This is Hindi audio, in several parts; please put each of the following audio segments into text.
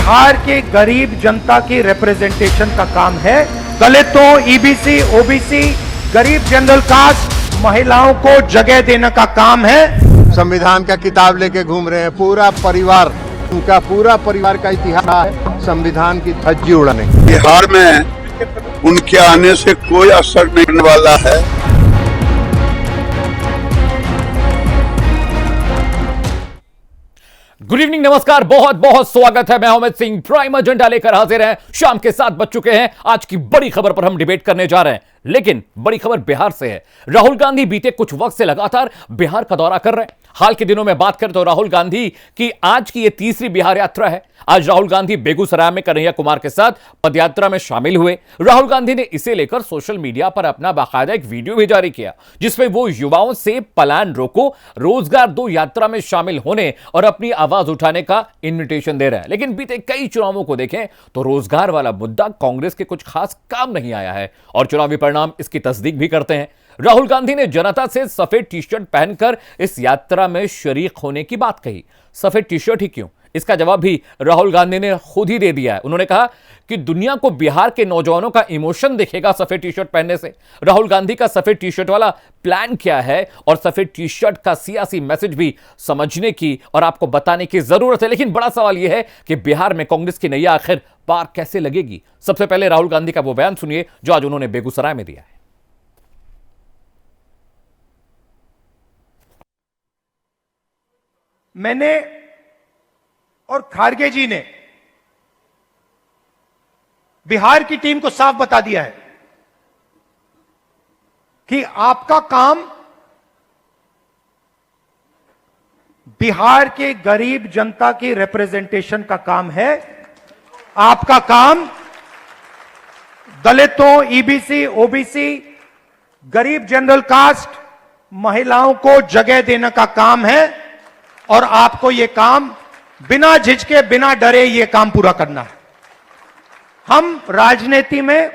बिहार के गरीब जनता की रिप्रेजेंटेशन का काम है। दलितों, ईबीसी, ओबीसी, गरीब जनरल कास्ट, महिलाओं को जगह देने का काम है। संविधान का किताब लेके घूम रहे हैं पूरा परिवार, उनका पूरा परिवार का इतिहास है संविधान की धज्जी उड़ाने। बिहार में उनके आने से कोई असर नहीं होने वाला है। गुड इवनिंग, नमस्कार, बहुत बहुत स्वागत है। मैं अमित सिंह प्राइम एजेंडा लेकर हाजिर हैं। शाम के 7 बज चुके हैं। आज की बड़ी खबर पर हम डिबेट करने जा रहे हैं, लेकिन बड़ी खबर बिहार से है। राहुल गांधी बीते कुछ वक्त से लगातार बिहार का दौरा कर रहे हैं। हाल के दिनों में बात करें तो राहुल गांधी की आज की यह तीसरी बिहार यात्रा है। आज राहुल गांधी बेगूसराय में कन्हैया कुमार के साथ पदयात्रा में शामिल हुए। राहुल गांधी ने इसे लेकर सोशल मीडिया पर अपना बाकायदा एक वीडियो भी जारी किया, जिसमें वो युवाओं से पलायन रोको, रोजगार दो यात्रा में शामिल होने और अपनी आवाज उठाने का इन्विटेशन दे रहे हैं। लेकिन बीते कई चुनावों को देखें तो रोजगार वाला मुद्दा कांग्रेस के कुछ खास काम नहीं आया है और चुनावी परिणाम इसकी तस्दीक भी करते हैं। राहुल गांधी ने जनता से सफेद टी शर्ट पहनकर इस यात्रा में शरीक होने की बात कही। सफेद टी शर्ट ही क्यों, इसका जवाब भी राहुल गांधी ने खुद ही दे दिया है। उन्होंने कहा कि दुनिया को बिहार के नौजवानों का इमोशन दिखेगा सफेद टी शर्ट पहनने से। राहुल गांधी का सफेद टी शर्ट वाला प्लान क्या है और सफेद टी शर्ट का सियासी मैसेज भी समझने की और आपको बताने की जरूरत है। लेकिन बड़ा सवाल यह है कि बिहार में कांग्रेस की नैया आखिर पार कैसे लगेगी। सबसे पहले राहुल गांधी का वो बयान सुनिए जो आज उन्होंने बेगूसराय में दिया है। मैंने और खारगे जी ने बिहार की टीम को साफ बता दिया है कि आपका काम बिहार के गरीब जनता की रिप्रेजेंटेशन का काम है। आपका काम दलितों, ईबीसी, ओबीसी, गरीब जनरल कास्ट, महिलाओं को जगह देने का काम है और आपको यह काम बिना झिझके, बिना डरे यह काम पूरा करना है। हम राजनीति में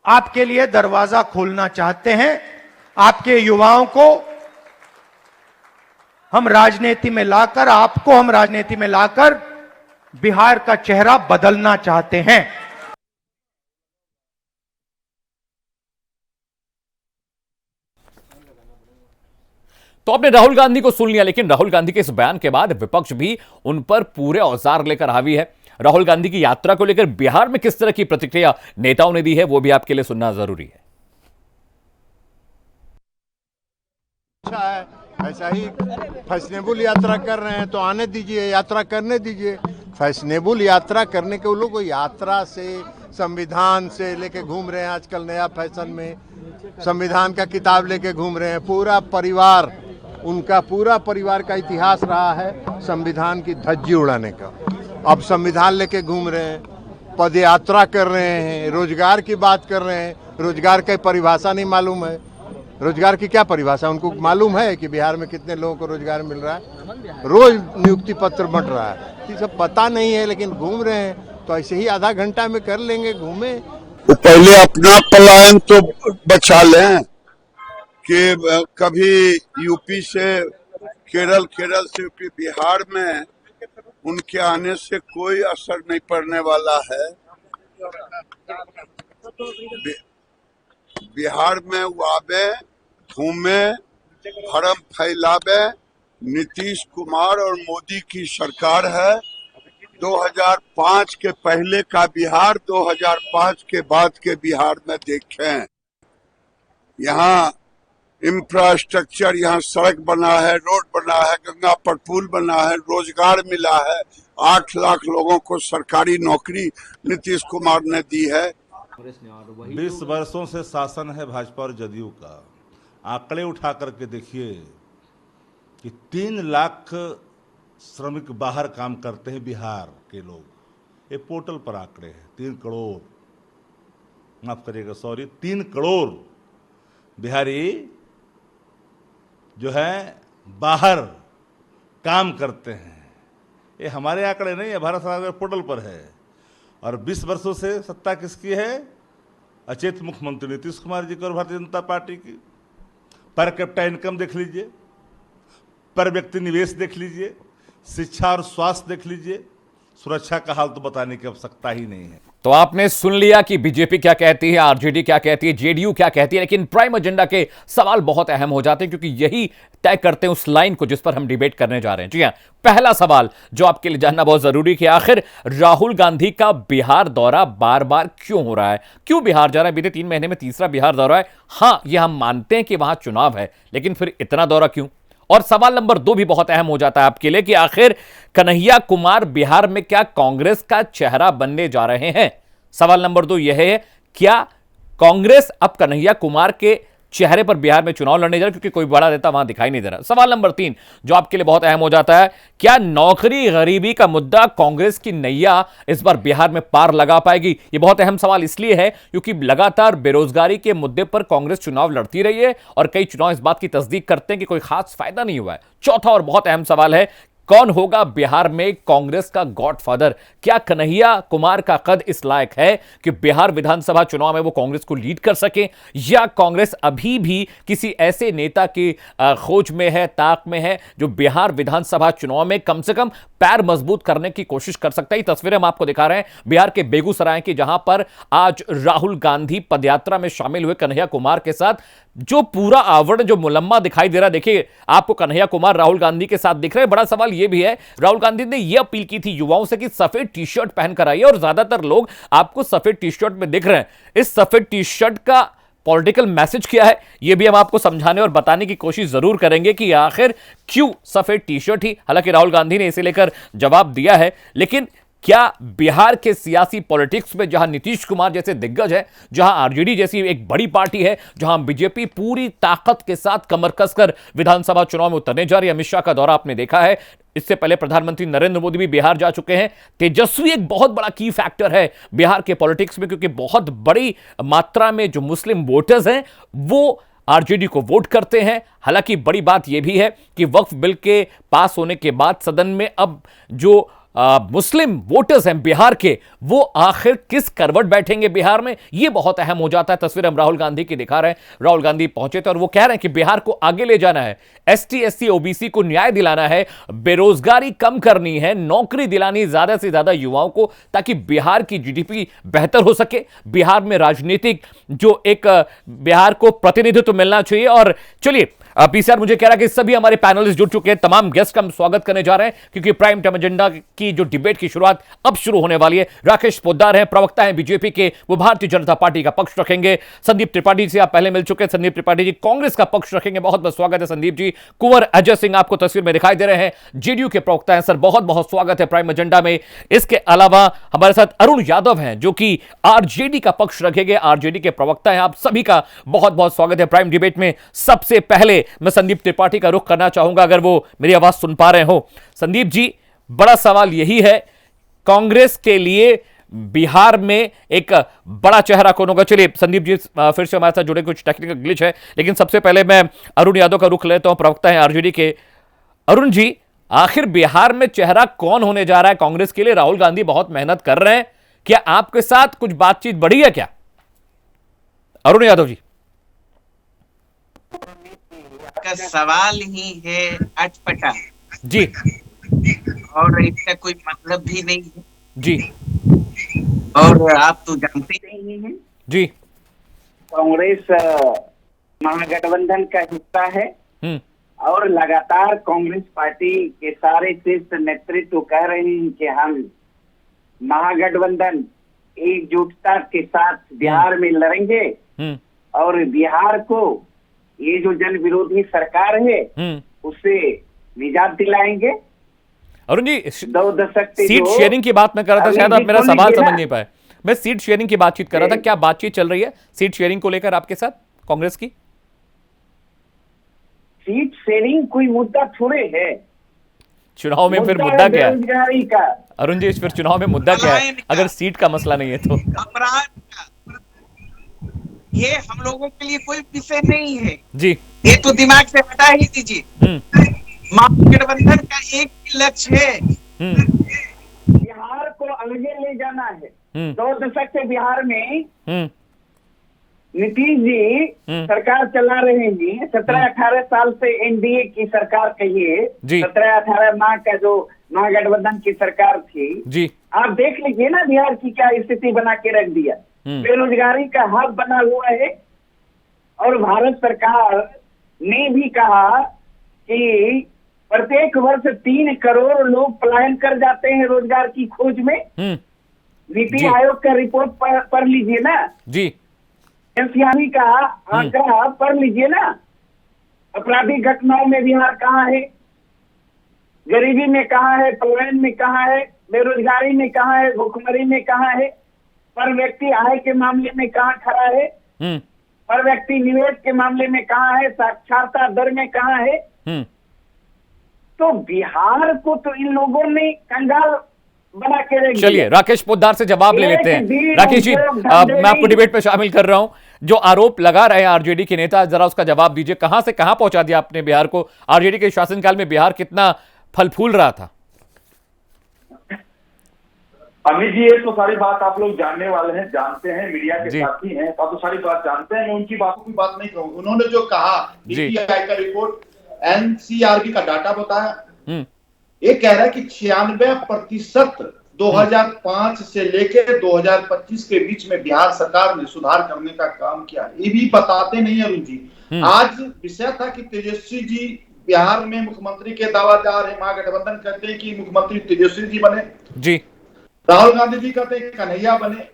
आपके लिए दरवाजा खोलना चाहते हैं। आपके युवाओं को हम राजनीति में लाकर, आपको हम राजनीति में लाकर बिहार का चेहरा बदलना चाहते हैं। तो आपने राहुल गांधी को सुन लिया, लेकिन राहुल गांधी के इस बयान के बाद विपक्ष भी उन पर पूरे औजार लेकर हावी है। राहुल गांधी की यात्रा को लेकर बिहार में किस तरह की प्रतिक्रिया नेताओं ने दी है, वो भी आपके लिए सुनना जरूरी है। अच्छा है, ऐसा ही फैशनेबल यात्रा कर रहे हैं तो आने दीजिए, यात्रा करने दीजिए। फैशनेबल यात्रा करने के वो लोग यात्रा से, संविधान से लेके घूम रहे हैं। आजकल नया फैशन में संविधान का किताब लेके घूम रहे हैं पूरा परिवार, उनका पूरा परिवार का इतिहास रहा है संविधान की धज्जी उड़ाने का। अब संविधान लेके घूम रहे हैं, पदयात्रा कर रहे हैं, रोजगार की बात कर रहे हैं। रोजगार की परिभाषा नहीं मालूम है। रोजगार की क्या परिभाषा उनको मालूम है कि बिहार में कितने लोगों को रोजगार मिल रहा है, रोज नियुक्ति पत्र बंट रहा है, ये सब पता नहीं है। लेकिन घूम रहे हैं तो ऐसे ही आधा घंटा में कर लेंगे, घूमे। तो पहले अपना पलायन तो बचा लें कि कभी यूपी से केरल, केरल से यूपी, बिहार में उनके आने से कोई असर नहीं पड़ने वाला है। बिहार में वो आवे, घूमे, भरम फैलावे। नीतीश कुमार और मोदी की सरकार है। 2005 के पहले का बिहार, 2005 के बाद के बिहार में देखें, यहाँ इंफ्रास्ट्रक्चर, यहाँ सड़क बना है, रोड बना है, गंगा पर पुल बना है, रोजगार मिला है। 8 लाख लोगों को सरकारी नौकरी नीतीश कुमार ने दी है। 20 वर्षों से शासन है भाजपा और जदयू का। आंकड़े उठा करके देखिए कि 3 लाख श्रमिक बाहर काम करते हैं बिहार के लोग। ये पोर्टल पर आंकड़े हैं। 3 करोड़, माफ करिएगा, सॉरी, 3 करोड़ बिहारी जो है बाहर काम करते हैं। ये हमारे आंकड़े नहीं है, भारत सरकार के पोर्टल पर है। और 20 वर्षों से सत्ता किसकी है? अचेत मुख्यमंत्री नीतीश कुमार जी की और भारतीय जनता पार्टी की। पर कैपिटा इनकम देख लीजिए, पर व्यक्ति निवेश देख लीजिए, शिक्षा और स्वास्थ्य देख लीजिए, सुरक्षा का हाल तो बताने की आवश्यकता ही नहीं है। तो आपने सुन लिया कि बीजेपी क्या कहती है, आरजेडी क्या कहती है, जेडीयू क्या कहती है, लेकिन प्राइम एजेंडा के सवाल बहुत अहम हो जाते हैं क्योंकि यही तय करते हैं उस लाइन को जिस पर हम डिबेट करने जा रहे हैं। जी हां, पहला सवाल जो आपके लिए जानना बहुत जरूरी है कि आखिर राहुल गांधी का बिहार दौरा बार बार क्यों हो रहा है, क्यों बिहार जा रहा है? बीते 3 महीने में तीसरा बिहार दौरा है। हां, यह हम मानते हैं कि वहां चुनाव है, लेकिन फिर इतना दौरा क्यों? और सवाल नंबर 2 भी बहुत अहम हो जाता है आपके लिए कि आखिर कन्हैया कुमार बिहार में क्या कांग्रेस का चेहरा बनने जा रहे हैं? सवाल नंबर 2 यह है, क्या कांग्रेस अब कन्हैया कुमार के चेहरे पर बिहार में चुनाव लड़ने जा रहा है क्योंकि कोई बड़ा नेता वहां दिखाई नहीं दे रहा? सवाल नंबर 3 जो आपके लिए बहुत अहम हो जाता है, क्या नौकरी गरीबी का मुद्दा कांग्रेस की नैया इस बार बिहार में पार लगा पाएगी? यह बहुत अहम सवाल इसलिए है क्योंकि लगातार बेरोजगारी के मुद्दे पर कांग्रेस चुनाव लड़ती रही है और कई चुनाव इस बात की तस्दीक करते हैं कि कोई खास फायदा नहीं हुआ है। चौथा और बहुत अहम सवाल है, कौन होगा बिहार में कांग्रेस का गॉडफादर? क्या कन्हैया कुमार का कद इस लायक है कि बिहार विधानसभा चुनाव में वो कांग्रेस को लीड कर सके, या कांग्रेस अभी भी किसी ऐसे नेता की खोज में है, ताक में है जो बिहार विधानसभा चुनाव में कम से कम पैर मजबूत करने की कोशिश कर सकता है? तस्वीरें हम आपको दिखा रहे हैं बिहार के बेगूसराय की, जहां पर आज राहुल गांधी पदयात्रा में शामिल हुए कन्हैया कुमार के साथ। जो पूरा आवरण जो मुलम्मा दिखाई दे रहा है, देखिए आपको कन्हैया कुमार राहुल गांधी के साथ दिख रहे हैं। बड़ा सवाल यह भी है, राहुल गांधी ने यह अपील की थी युवाओं से कि सफेद टी शर्ट पहनकर आइए, और ज्यादातर लोग आपको सफेद टी शर्ट में दिख रहे हैं। इस सफेद टी शर्ट का पॉलिटिकल मैसेज क्या है, यह भी हम आपको समझाने और बताने की कोशिश जरूर करेंगे कि आखिर क्यों सफेद टी शर्ट ही। हालांकि राहुल गांधी ने इसे लेकर जवाब दिया है, लेकिन क्या बिहार के सियासी पॉलिटिक्स में जहां नीतीश कुमार जैसे दिग्गज है, जहां आरजेडी जैसी एक बड़ी पार्टी है, जहां बीजेपी पूरी ताकत के साथ कमर कसकर विधानसभा चुनाव में उतरने जा रही है, अमित शाह का दौरा आपने देखा है, इससे पहले प्रधानमंत्री नरेंद्र मोदी भी बिहार जा चुके हैं। तेजस्वी एक बहुत बड़ा की फैक्टर है बिहार के पॉलिटिक्स में क्योंकि बहुत बड़ी मात्रा में जो मुस्लिम वोटर्स हैं वो आरजेडी को वोट करते हैं। हालांकि बड़ी बात यह भी है कि वक्फ बिल के पास होने के बाद सदन में अब जो मुस्लिम वोटर्स हैं बिहार के, वो आखिर किस करवट बैठेंगे बिहार में, यह बहुत अहम हो जाता है। तस्वीर हम राहुल गांधी की दिखा रहे हैं। राहुल गांधी पहुंचे थे और वो कह रहे हैं कि बिहार को आगे ले जाना है, एसटी एससी ओबीसी को न्याय दिलाना है, बेरोजगारी कम करनी है, नौकरी दिलानी ज्यादा से ज्यादा युवाओं को, ताकि बिहार की जीडीपी बेहतर हो सके, बिहार में राजनीतिक जो एक बिहार को प्रतिनिधित्व मिलना चाहिए। और चलिए, पीसीआर मुझे कह रहा है कि सभी हमारे पैनलिस्ट जुड़ चुके हैं, तमाम गेस्ट का हम स्वागत करने जा रहे हैं क्योंकि प्राइम टाइम एजेंडा की जो डिबेट की शुरुआत अब शुरू होने वाली है। राकेश पोद्दार हैं, प्रवक्ता हैं बीजेपी के, वो भारतीय जनता पार्टी का पक्ष रखेंगे। संदीप त्रिपाठी से आप पहले मिल चुके हैं, संदीप त्रिपाठी जी कांग्रेस का पक्ष रखेंगे। बहुत बहुत स्वागत है संदीप जी। कुंवर अजय सिंह आपको तस्वीर में दिखाई दे रहे हैं, जेडीयू के प्रवक्ता हैं। सर बहुत बहुत स्वागत है प्राइम एजेंडा में। इसके अलावा हमारे साथ अरुण यादव हैं जो कि आरजेडी का पक्ष रखेंगे, आरजेडी के प्रवक्ता हैं। आप सभी का बहुत बहुत स्वागत है प्राइम डिबेट में। सबसे पहले मैं संदीप त्रिपाठी का रुख करना चाहूंगा, अगर वो मेरी आवाज सुन पा रहे हो। संदीप जी, बड़ा सवाल यही है, कांग्रेस के लिए बिहार में एक बड़ा चेहरा कौन होगा? चलिए संदीप जी फिर से हमारे साथ जुड़े, कुछ टेक्निकल ग्लिच है, लेकिन सबसे पहले मैं अरुण यादव का रुख लेता हूं, प्रवक्ता है आरजेडी के। अरुण जी, आखिर बिहार में चेहरा कौन होने जा रहा है कांग्रेस के लिए? राहुल गांधी बहुत मेहनत कर रहे हैं, क्या आपके साथ कुछ बातचीत बढ़ी है क्या? अरुण यादव जी। का सवाल ही है अटपटा जी, और इसका कोई मतलब भी नहीं है जी, और आप तो जानते नहीं हैं जी। कांग्रेस महागठबंधन का हिस्सा है और लगातार कांग्रेस पार्टी के सारे शीर्ष नेतृत्व कह रहे हैं कि हम महागठबंधन एकजुटता के साथ बिहार में लड़ेंगे और बिहार को ये जो जन विरोधी सरकार है उससे निजात दिलाएंगे। अरुण जी, 2 दशक से सीट शेयरिंग की बात मैं कर रहा था, शायद आप मेरा सवाल समझ नहीं पाए। मैं सीट शेयरिंग की बातचीत कर रहा था, क्या बातचीत चल रही है सीट शेयरिंग को लेकर आपके साथ कांग्रेस की? सीट शेयरिंग कोई मुद्दा थोड़े है चुनाव में, फिर मुद्दा क्या है बेरोजगारी का? अरुण जी, फिर चुनाव में मुद्दा क्या है अगर सीट का मसला नहीं है तो? अपराध का ये हम लोगों के लिए कोई विषय नहीं है जी, ये तो दिमाग से हटा ही दीजिए। महागठबंधन का एक ही लक्ष्य है, बिहार को आगे ले जाना है। 2 दशक से बिहार में नीतीश जी सरकार चला रहे हैं 17-18 साल से, एनडीए की सरकार कहिए, जी। 17-18 माह का जो महागठबंधन की सरकार थी जी। आप देख लीजिए ना बिहार की क्या स्थिति बना के रख दिया। बेरोजगारी का हब बना हुआ है और भारत सरकार ने भी कहा कि प्रत्येक वर्ष 3 करोड़ लोग पलायन कर जाते हैं रोजगार की खोज में। नीति आयोग का रिपोर्ट पढ़ लीजिए ना जी। एनसीआरबी का आंकड़ा पढ़ लीजिए ना। आपराधिक घटनाओं में बिहार कहाँ है, गरीबी में कहाँ है, पलायन में कहाँ है, बेरोजगारी में कहाँ है, भुखमरी में कहाँ है, पर व्यक्ति आय के मामले में कहाँ खड़ा है, पर व्यक्ति निवेश के मामले में कहाँ है, साक्षरता दर में कहाँ है। तो बिहार को तो इन लोगों ने कंगाल बना के रख दिया। चलिए राकेश पोद्दार से जवाब ले लेते हैं। राकेश जी, मैं आपको डिबेट पे शामिल कर रहा हूं। जो आरोप लगा रहे हैं आरजेडी के नेता, जरा उसका जवाब दीजिए। कहां से कहां पहुंचा दिया आपने बिहार को? आरजेडी के शासनकाल में बिहार कितना फल फूल रहा था? अमित जी, ये तो सारी बात आप लोग जानने वाले हैं, जानते हैं, मीडिया के साथी हैं, आप तो सारी बात जानते हैं। मैं उनकी बातों की बात नहीं कहूँ। उन्होंने जो कहा नीति आयोग का रिपोर्ट, एनसीआरबी का डाटा बताया, ये कह रहा है कि 96% 2005 से लेकर 2025 के बीच में बिहार सरकार ने सुधार करने का काम किया। ये भी बताते नहीं अरुण जी। आज विषय था कि तेजस्वी जी बिहार में मुख्यमंत्री के दावादार है, महागठबंधन कहते हैं कि मुख्यमंत्री तेजस्वी जी बने जी, राहुल गांधी जी कहते हैं कन्हैया बने।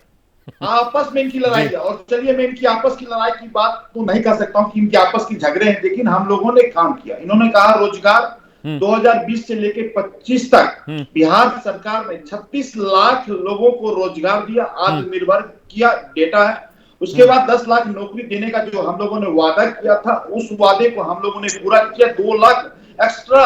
आपस में इनकी लड़ाई है। और चलिए, मैं इनकी आपस की लड़ाई की बात तो नहीं कर सकता हूं कि इनकी आपस की झगड़े हैं, लेकिन हम लोगों ने काम किया। इन्होंने कहा रोजगार 2020 से लेकर 25 तक बिहार सरकार ने 36 लाख लोगों को रोजगार दिया, आत्मनिर्भर किया, डेटा है। उसके बाद 10 लाख नौकरी देने का जो हम लोगों ने वादा किया था, उस वादे को हम लोगों ने पूरा किया। 2 लाख एक्स्ट्रा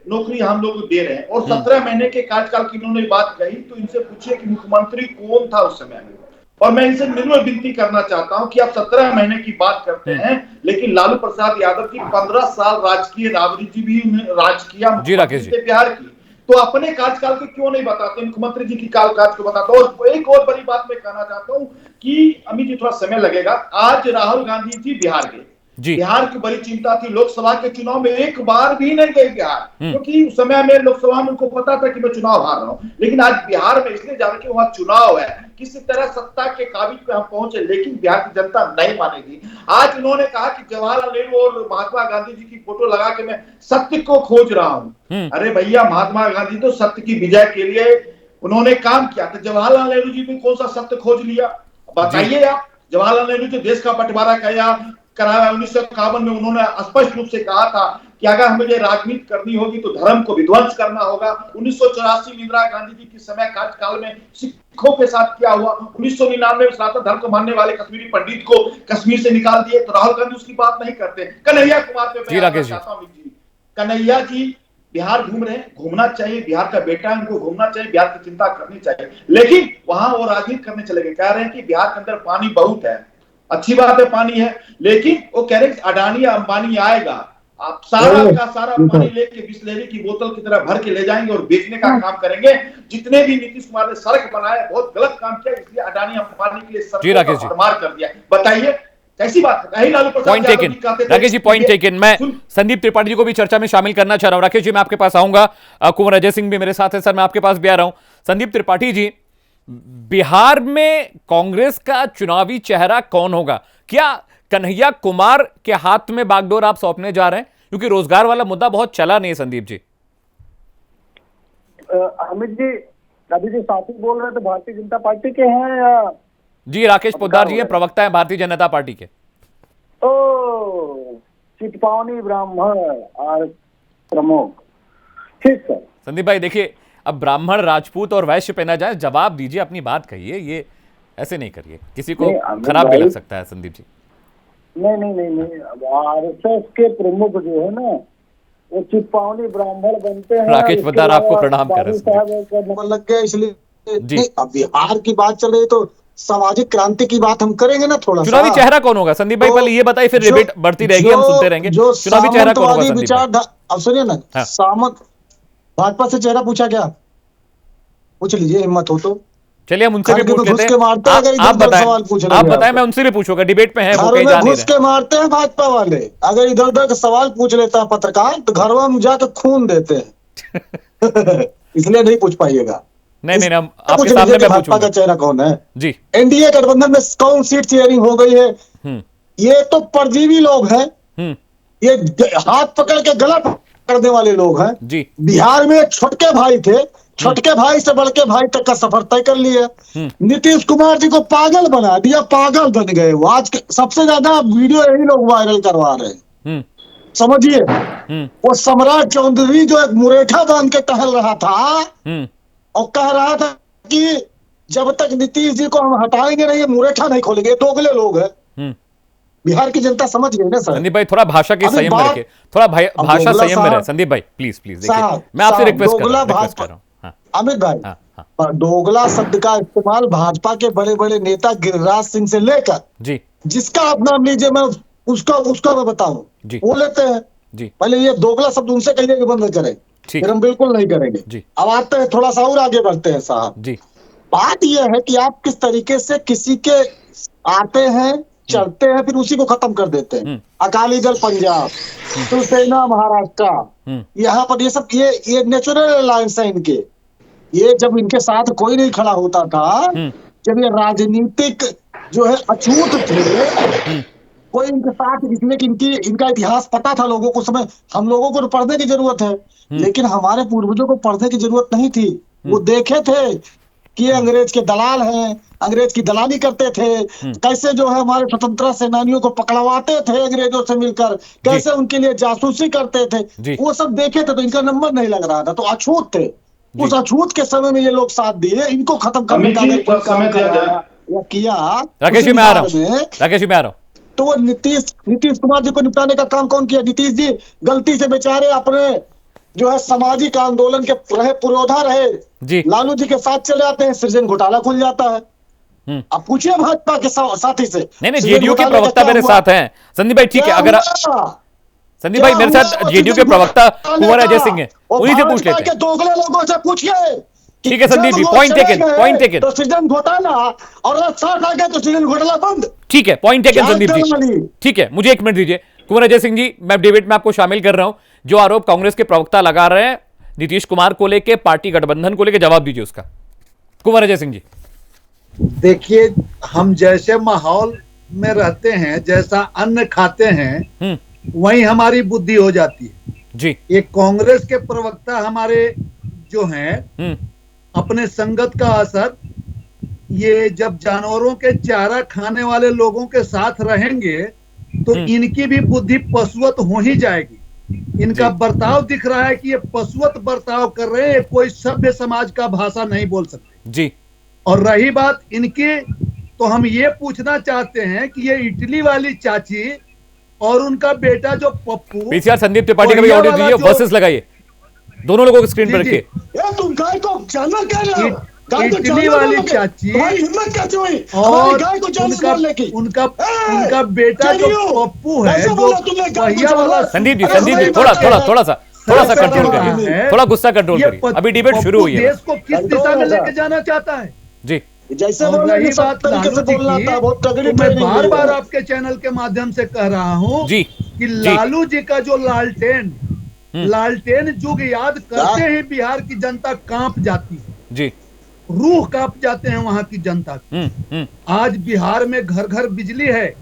नौकरी हम लोग दे रहे हैं। और 17 महीने के कार्यकाल की इन्होंने बात कही, तो इनसे पूछिए कि मुख्यमंत्री कौन था उस समय में। और मैं इनसे निम्न विनती करना चाहता हूं कि आप 17 महीने की बात करते हैं, लेकिन लालू प्रसाद यादव की 15 साल राजकीय राबड़ी जी भी राज किया बिहार की, तो अपने कार्यकाल के क्यों नहीं बताते? मुख्यमंत्री जी की कालकाज को बताते। और एक और बड़ी बात मैं कहना चाहता हूं कि अमित जी, थोड़ा समय लगेगा। आज राहुल गांधी जी बिहार गए, बिहार की बड़ी चिंता थी। लोकसभा के चुनाव में एक बार भी नहीं गए बिहार, क्योंकि उस समय में लोकसभा में उनको पता था कि मैं चुनाव हार रहा हूं। लेकिन आज बिहार में इसलिए जा रहे कि वहां चुनाव है, किसी तरह सत्ता के काबिज पे हम पहुंचे, लेकिन बिहार की जनता नहीं मानेगी। आज उन्होंने कहा कि जवाहरलाल नेहरू और महात्मा गांधी जी की फोटो लगा के मैं सत्य को खोज रहा हूं। अरे भैया, महात्मा गांधी तो सत्य की विजय के लिए उन्होंने काम किया था। जवाहरलाल नेहरू जी भी कौन सा सत्य खोज लिया, बताइए आप। जवाहरलाल नेहरू जो देश का बंटवारा कराया 1951 में, उन्होंने स्पष्ट रूप से कहा था कि अगर हमें राजनीति करनी होगी तो धर्म को विध्वंस करना होगा। 1984 में इंदिरा गांधी जी के समय कार्यकाल में सिखों के साथ क्या हुआ। 1999 में सनातन धर्म को मानने वाले कश्मीरी पंडित को कश्मीर से निकाल दिए। तो राहुल गांधी उसकी बात नहीं करते। कन्हैया कुमार पे मैं चाहता हूं जी, कन्हैया जी बिहार घूम रहे हैं, घूमना चाहिए, बिहार का बेटा है, उनको घूमना चाहिए, बिहार की चिंता करनी चाहिए। लेकिन वहां वो राजनीति करने चले गए। कह रहे हैं कि बिहार के अंदर पानी बहुत है, अच्छी बात है, पानी है, लेकिन वो कह रहे हैं अडानी अंबानी आएगा, आप सारा का सारा पानी लेके बिस्लेरी की बोतल की तरह भर के ले जाएंगे और बेचने का काम करेंगे। जितने भी नीतीश कुमार ने सड़क बनाया, बहुत गलत काम किया, इसलिए अडानी अंबानी के लिए सड़कों को मार कर दिया। बताइए कैसी बात है? Point taken Rakesh ji, point taken. मैं संदीप त्रिपाठी जी को भी चर्चा में शामिल करना चाह रहा हूं। राकेश जी, मैं आपके पास आऊंगा। कुंवर अजय सिंह भी मेरे साथ है। सर, मैं आपके पास भी आ रहा हूं। संदीप त्रिपाठी जी, बिहार में कांग्रेस का चुनावी चेहरा कौन होगा? क्या कन्हैया कुमार के हाथ में बागडोर आप सौंपने जा रहे हैं? क्योंकि रोजगार वाला मुद्दा बहुत चला नहीं है। संदीप जी, अमित जी, अभी जो साथी बोल रहे थे भारतीय जनता पार्टी के हैं या? जी, राकेश पोद्दार जी हैं, प्रवक्ता है भारतीय जनता पार्टी के। चितपावनी ब्राह्मण और प्रमुख, ठीक सर। संदीप भाई, देखिए, अब ब्राह्मण, राजपूत और वैश्य पे ना जाए, जवाब दीजिए, अपनी बात कहिए, ये ऐसे नहीं करिए, किसी को खराब भी लग सकता है। संदीप जी, नहीं, आरएसएस के प्रमुख जो है ना, वो चितपावनी ब्राह्मण बनते हैं। राकेश पोद्दार आपको प्रणाम कर रहे हैं। लग गया इसलिए जी। अब बिहार की बात चल रही तो सामाजिक क्रांति की बात हम करेंगे ना थोड़ा। चुनावी चेहरा कौन होगा? संदीप भाई, पहले ये बताइए, फिर डिबेट बढ़ती रहेगी, हम सुनते रहेंगे। चुनावी चेहरा कौन होगा? संदीप, अब सुनिए ना, सामक भाजपा से चेहरा पूछा क्या? पूछ लीजिए, हिम्मत हो तो। चलिए हम उनसे भी घर में पूछ घुस लेते के मारते हैं, अगर हैं। आप इधर-उधर बताएं, सवाल पूछ रहे आप हैं बताएं, आपको। मैं उनसे भी पूछूंगा, डिबेट में है वो, घर कहीं में जा नहीं घुस रहे। के मारते हैं भाजपा वाले, अगर इधर उधर का सवाल पूछ लेता है पत्रकार तो घर में जाकर खून देते हैं। इसलिए नहीं पूछ पाइएगा। नहीं नहीं, हम पूछ आपके लीजिए सामने कि मैं भाजपा पूछूंगा का चेहरा कौन है। जी। एनडीए गठबंधन में कौन सीट शेयरिंग हो गई है? ये तो परजीवी लोग हैं, ये हाथ पकड़ के गला पकड़ने वाले लोग हैं। जी। बिहार में छोटके भाई थे, छोटके भाई से बड़के भाई तक का सफर तय कर लिया। नीतीश कुमार जी को पागल बना दिया, पागल बन गए वो। आज सबसे ज्यादा वीडियो यही लोग वायरल करवा रहे हैं, समझिए। वो सम्राट चौधरी जो एक मुरेठा बांध के टहल रहा था और कह रहा था कि जब तक नीतीश जी को हम हटाएंगे नहीं, ये मुरेठा नहीं खोलेंगे, दोगले लोग हैं। बिहार की जनता समझ गई ना सर। संदीप भाई थोड़ा भाषा की संयम में रखिए, थोड़ा भाषा संयम में रहे संदीप भाई, प्लीज प्लीज। देखिए मैं आपसे रिक्वेस्ट कर रहा हूँ अमित भाई, दोगला शब्द का इस्तेमाल भाजपा के बड़े बड़े नेता गिरिराज सिंह से लेकर जी, जिसका आप नाम लीजिए, मैं उसका मैं बताऊं, वो लेते हैं जी। पहले ये दोगला शब्द उनसे कहिए कि बंद करें, फिर हम बिल्कुल नहीं करेंगे जी। अब आते हैं, थोड़ा सा और आगे बढ़ते हैं साहब जी। बात यह है कि आप किस तरीके से किसी के आते हैं, चलते हैं, फिर उसी को खत्म कर देते हैं। अकाली दल पंजाब, शिवसेना महाराष्ट्र, यहाँ पर ये सब ये नेचुरल अलायंस है इनके। ये जब इनके साथ कोई नहीं खड़ा होता था, जब ये राजनीतिक जो है अछूत थे, कोई इनके साथ, इसलिए कि इनका इतिहास पता था लोगों को। समय हम लोगों को पढ़ने की जरूरत है, लेकिन हमारे पूर्वजों को पढ़ने की जरूरत नहीं थी। वो देखे थे कि ये अंग्रेज के दलाल हैं, अंग्रेज की दलाली करते थे, कैसे जो है हमारे स्वतंत्रता सेनानियों को पकड़वाते थे अंग्रेजों से मिलकर, कैसे उनके लिए जासूसी करते थे, वो सब देखे थे। तो इनका नंबर नहीं लग रहा था, तो अछूत थे। उस अछूत के समय में ये लोग साथ दिए, इनको खत्म करने का काम किया। राकेश जी मैं आ रहा हूँ। तो वो नीतीश कुमार जी को निपटाने का काम कौन किया? नीतीश जी गलती से बेचारे अपने जो है सामाजिक आंदोलन के पुरोधा रहे जी, लालू जी के साथ चले जाते हैं, सृजन घोटाला खुल जाता है। अब पूछिए भाजपा के साथी से। नहीं, जेडीयू के प्रवक्ता मेरे साथ हैं संदीप भाई, ठीक है। अगर संदीप भाई मेरे साथ जेडीयू के प्रवक्ता कुंवर अजय सिंह हैं, उन्हीं से पूछ लेते हैं। दोगले लोगों से पूछिए। ठीक है संदीप जी, पॉइंट टेकन। तो सृजन घोटाला और साथ आ गया तो सृजन घोटाला बंद। ठीक है, पॉइंट टेकन संदीप जी। ठीक है, मुझे 1 मिनट दीजिए। कुंवर अजय सिंह जी, मैं डिबेट में आपको शामिल कर रहा हूं। जो आरोप कांग्रेस के प्रवक्ता लगा रहे हैं नीतीश कुमार को लेके, पार्टी गठबंधन को लेके, जवाब दीजिए उसका। कुंवर अजय सिंह जी, देखिए, हम जैसे माहौल में रहते हैं, जैसा अन्न खाते हैं, वही हमारी बुद्धि हो जाती है जी। ये कांग्रेस के प्रवक्ता हमारे जो हैं, अपने संगत का असर, ये जब जानवरों के चारा खाने वाले लोगों के साथ रहेंगे तो इनकी भी बुद्धि पशुवत हो ही जाएगी। इनका बर्ताव दिख रहा है कि ये पशुवत बर्ताव कर रहे हैं, कोई सभ्य समाज का भाषा नहीं बोल सकते जी। और रही बात इनकी, तो हम ये पूछना चाहते हैं कि ये इटली वाली चाची और उनका बेटा जो पप्पू, पीसीआर संदीप त्रिपाठी का भी ऑडियो दीजिए, वर्सेस लगाइए, दोनों लोगों को स्क्रीन पर रखिए। तुम गाय को जानवर कह रहे हो? इटली वाली चाची और उनका बेटा जो पप्पू है, जो पहिया वाला। संदीप जी थोड़ा सा कंट्रोल करिए, थोड़ा गुस्सा कंट्रोल करिए, अभी डिबेट शुरू हुई है। देश को किस दिशा में लेके जाना चाहता है जी। जैसे रही बात लालू जी की, मैं बार बार आपके चैनल के माध्यम से कह रहा हूँ कि लालू जी का जो लालटेन युग याद करते ही बिहार की जनता कांप जाती है जी, रूह कांप जाते हैं वहां की जनता। आज बिहार में घर घर बिजली है,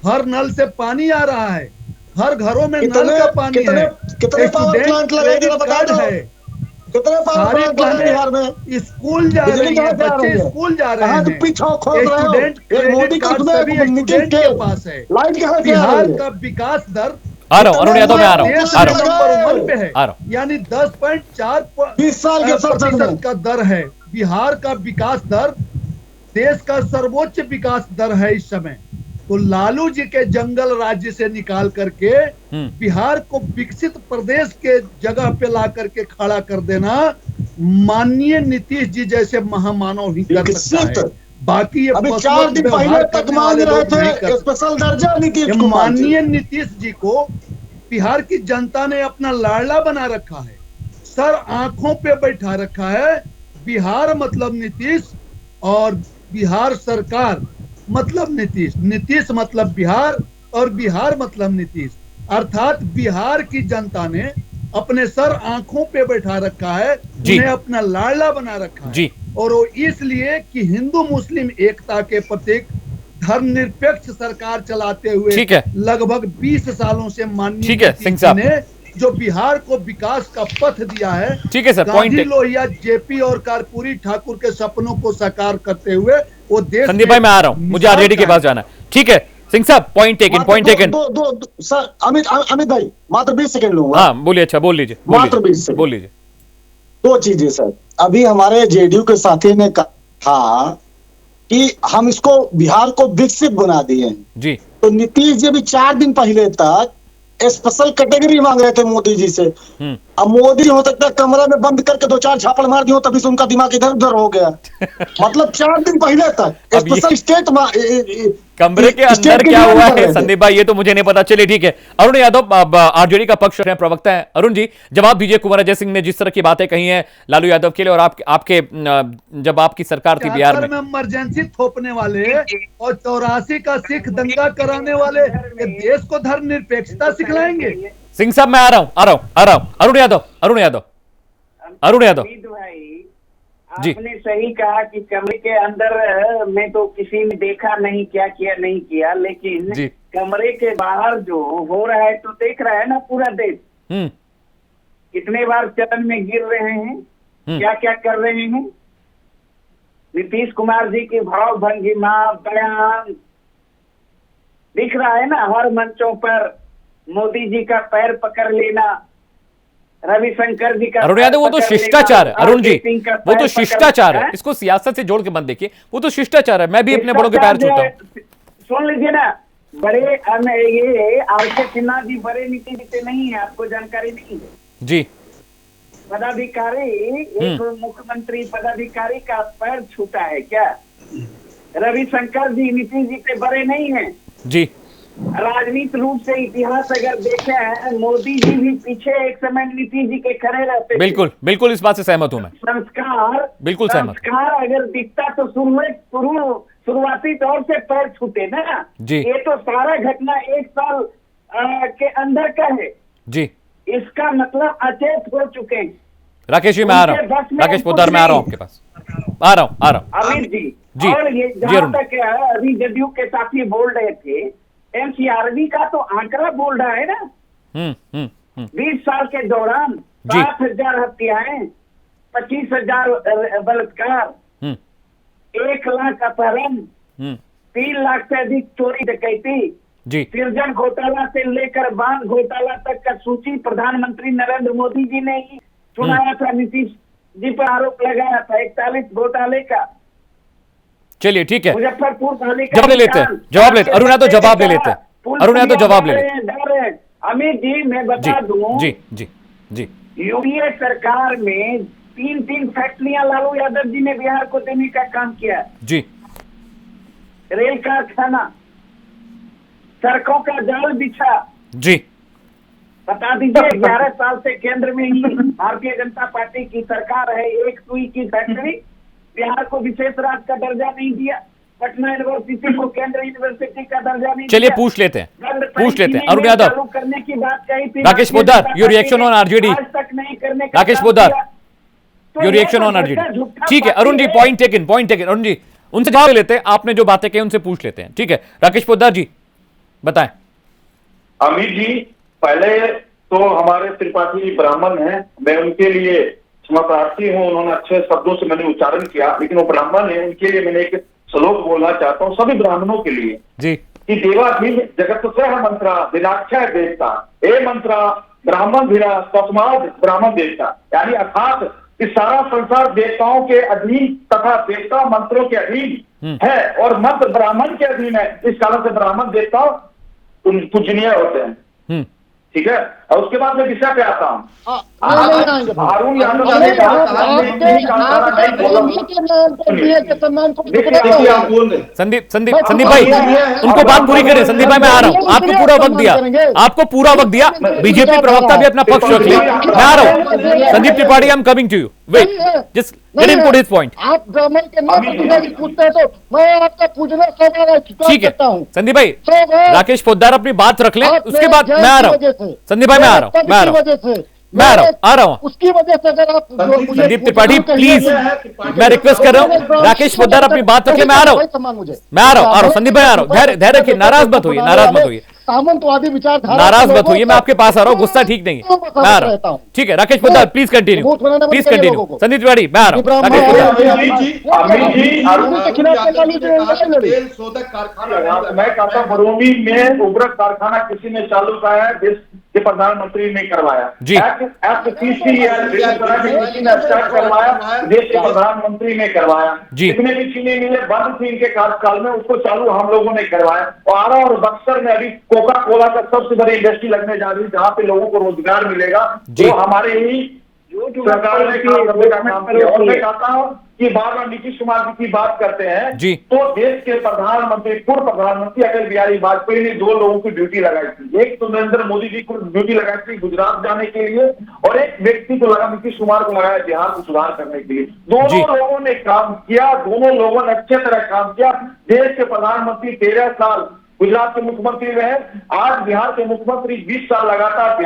हर नल से पानी आ रहा है, हर घरों में नल का पानी है, स्टूडेंट क्रेडिट कार्ड है, सारी बिहार में स्कूल जा रही है, बच्चे स्कूल जा रहे हैं, स्टूडेंट क्रेडिट कार्ड सभी स्टूडेंट के पास है। बिहार का विकास दर आ रहा हूँ, अरुण यादव में आ रहा हूँ, नंबर 1 पे है, यानी 10.4% का दर है। बिहार का विकास दर देश का सर्वोच्च विकास दर है इस समय। तो लालू जी के जंगल राज्य से निकाल करके बिहार को विकसित प्रदेश के जगह पे ला करके खड़ा कर देना माननीय नीतीश जी जैसे महामानव ही कर सकता है। बाकी ये माननीय नीतीश जी को बिहार की जनता ने अपना लाडला बना रखा है, सर आंखों पे बैठा रखा है। बिहार मतलब नीतीश, और बिहार सरकार मतलब नीतीश, नीतीश मतलब बिहार और बिहार मतलब नीतीश। अर्थात बिहार की जनता ने अपने सर आंखों पे बैठा रखा है, उन्हें अपना लाडला बना रखा है। और वो इसलिए कि हिंदू मुस्लिम एकता के प्रतीक धर्मनिरपेक्ष सरकार चलाते हुए लगभग 20 सालों से माननीय नीतीश जी ने जो बिहार को विकास का पथ दिया है, ठीक है सर, गांधी लोहिया, जेपी और कर्पूरी ठाकुर के सपनों को साकार करते हुए वो देश। संदीप भाई मैं आ रहा हूं, मुझे आरजेडी के पास जाना है। ठीक है सिंह साहब, point taken, point taken. Sir Amit भाई मात्र 20 सेकंड लूंगा। हाँ बोलिए, अच्छा बोल लीजिए, मात्र 20 सेकंड बोल लीजिए। दो चीजें सर, अभी हमारे जेडीयू के साथी ने कहा कि हम इसको बिहार को विकसित बना दिए जी। तो नीतीश जी भी 4 दिन पहले तक स्पेशल कैटेगरी मांग रहे थे मोदी जी से। अब मोदी जी हो सकता है कमरे में बंद करके 2-4 झापड़ मार दिए, तभी से उनका दिमाग इधर उधर हो गया। मतलब 4 दिन पहले तक स्पेशल स्टेट कमरे के अंदर क्या हुआ है संदीप भाई, ये तो मुझे नहीं पता। चलिए ठीक है। अरुण यादव आरजेडी का पक्ष है, प्रवक्ता है। अरुण जी, जवाब दीजिए कुंवर अजय सिंह ने जिस तरह की बातें कही हैं लालू यादव के लिए, और आपके जब आपकी सरकार थी बिहार में इमरजेंसी थोपने वाले और 84 का सिख दंगा कराने वाले देश को धर्मनिरपेक्षता सिखलाएंगे। सिंह साहब मैं आ रहा हूं। अरुण यादव जी। आपने सही कहा कि कमरे के अंदर में तो किसी ने देखा नहीं क्या किया नहीं किया, लेकिन कमरे के बाहर जो हो रहा है तो देख रहा है ना पूरा देश। कितने बार चरण में गिर रहे हैं, क्या क्या कर रहे हैं। नीतीश कुमार जी की भाव भंगिमा, बयान दिख रहा है ना हर मंचों पर। मोदी जी का पैर पकड़ लेना, रविशंकर जी का। अरुण यादव वो तो शिष्टाचार है अरुण जी, वो तो शिष्टाचार है, इसको सियासत से जोड़ के मत देखिए, वो तो शिष्टाचार है। मैं भी अपने बड़ों के पैर छूता हूँ। सुन लीजिए ना, बड़े ये आरके सिन्हा जी बड़े नीति जीते नहीं है, आपको जानकारी नहीं है जी। पदाधिकारी, एक मुख्यमंत्री पदाधिकारी का पैर छूटा है क्या? रविशंकर जी नीतीश जी के बड़े नहीं है जी। राजनीतिक रूप से इतिहास अगर देखे हैं, मोदी जी भी पीछे एक समय नीतीश जी के खड़े रहते थे। बिल्कुल इस बात से सहमत हूं मैं। बिल्कुल सहमत। संस्कार अगर दिखता तो शुरुआती तौर से पैर छूटे ना जी। ये तो सारा घटना 1 साल के अंदर का है जी। इसका मतलब अचेत हो चुके हैं। राकेश जी मैं आ रहा हूँ, राकेश पोद्दार मैं आ रहा हूँ आपके पास, आ रहा हूँ अमित जी। और ये जहां तक अभी जदयू के साथी बोल रहे थे, एनसीआरबी का तो आंकड़ा बोल रहा है ना। 20 साल के दौरान 7,000 हत्याएं, 25,000 बलात्कार, 1 लाख अपहरण, 3 लाख से अधिक चोरी डकैती, सृजन घोटाला से लेकर बांध घोटाला तक का सूची प्रधानमंत्री नरेंद्र मोदी जी ने ही सुनाया था। नीतीश जी पर आरोप लगाया था 41 घोटाले का। चलिए ठीक है, मुजफ्फरपुर जवाब ले लेते हैं। अरुण यादव जवाब ले लेते हैं। अमित जी मैं बता दूं, जी यूपीए सरकार में 3 फैक्ट्रियां लालू यादव जी ने बिहार को देने का काम किया जी। रेल कारखाना, सड़कों का जाल बिछा जी। बता दीजिए 11 साल से केंद्र में ही भारतीय जनता पार्टी की सरकार है। एक सुई की फैक्ट्री, बिहार को विशेष राज्य का दर्जा नहीं दिया, पटना यूनिवर्सिटी को केंद्रीय यूनिवर्सिटी का दर्जा नहीं। चलिए पूछ लेते हैं अरुण यादव। करने की बात कही थी Rakesh Poddar, your reaction on RJD. आज तक नहीं करने का। Rakesh Poddar, your reaction on RJD. ठीक है अरुण जी, पॉइंट टेकन। अरुण जी उनसे जवाब ले लेते हैं, आपने जो बातें कही उनसे पूछ लेते हैं। ठीक है राकेश पोद्दार जी बताएं। अमित जी, पहले तो हमारे त्रिपाठी ब्राह्मण हैं, मैं उनके लिए क्षमा प्रार्थी हूँ, उन्होंने अच्छे शब्दों से मैंने उच्चारण किया, लेकिन वो ब्राह्मण है, उनके लिए मैंने एक श्लोक बोलना चाहता हूँ सभी ब्राह्मणों के लिए जी। कि देवाधीन जगत सह मंत्रा दिनाक्षय देवता ए मंत्रा ब्राह्मण धीरा तस्माद ब्राह्मण देवता, यानी अर्थात इस सारा संसार देवताओं के अधीन तथा देवता मंत्रों के अधीन है और मंत्र ब्राह्मण के अधीन है। इस कारण से ब्राह्मण देवता पूजनीय होते हैं। ठीक है, और उसके बाद मैं विषय पे आता हूँ। हारून यादव संदीप भाई उनको बात पूरी करें। संदीप भाई मैं आ रहा हूँ, आपको पूरा वक्त दिया, आपको पूरा वक्त दिया। बीजेपी प्रवक्ता भी अपना पक्ष रख ले, मैं आ रहा हूँ। Sandeep Tripathi, I am coming to you, wait just let him put his point. आप ब्राह्मण के नाम पूछते हैं तो मैं आपका पूछना ठीक है संदीप भाई, राकेश पोद्दार अपनी बात रख ले, उसके बाद मैं आ रहा हूँ। संदीप भाई मैं आ रहा हूँ, मैं आ रहा हूँ उसकी वजह से अगर आप संदीप त्रिपाठी प्लीज, मैं रिक्वेस्ट कर रहा हूँ, राकेश पोद्दार अपनी बात रख ले, मैं आ रहा हूँ। संदीप भाई आ रहा हूँ, धैर्य रखिए, नाराज मत होइए, सामंतवादी विचारधारा, नाराज मत होइए, मैं आपके पास आ रहा हूँ, गुस्सा ठीक नहीं है, मैं आ रहा हूँ। ठीक है राकेश पोद्दार प्लीज कंटिन्यू, संदीप त्रिपाठी मैं आ रहा हूँ। मैं कहता हूँ बरौनी में उर्वरक कारखाना किसी ने चालू किया है, देश के प्रधानमंत्री ने करवाया जी। किसी ने स्टार्ट करवाया, देश के प्रधानमंत्री ने करवाया जी। जितने भी चीनी मिले बंद थी इनके कार्यकाल में, उसको चालू हम लोगों ने करवाया। और आरा और बक्सर में अभी कोका कोला का सबसे बड़ी इंडस्ट्री लगने जा रही है, जहाँ पे लोगों को रोजगार मिलेगा, जो हमारे ही सरकार ने काम किया। और मैं कहता हूँ कि बार बार नीतीश कुमार जी की बात करते हैं जी। तो देश के प्रधानमंत्री, पूर्व प्रधानमंत्री अटल बिहारी वाजपेयी ने 2 लोगों की ड्यूटी लगाई थी। एक तो नरेंद्र मोदी जी को ड्यूटी लगाई थी गुजरात जाने के लिए, और एक व्यक्ति को लगा, नीतीश कुमार को लगाया बिहार को सुधार करने के लिए। दोनों लोगों ने काम किया, दोनों लोगों ने अच्छे तरह काम किया। देश के प्रधानमंत्री 13 साल गुजरात के मुख्यमंत्री रहे, आज बिहार के मुख्यमंत्री 20 साल लगातार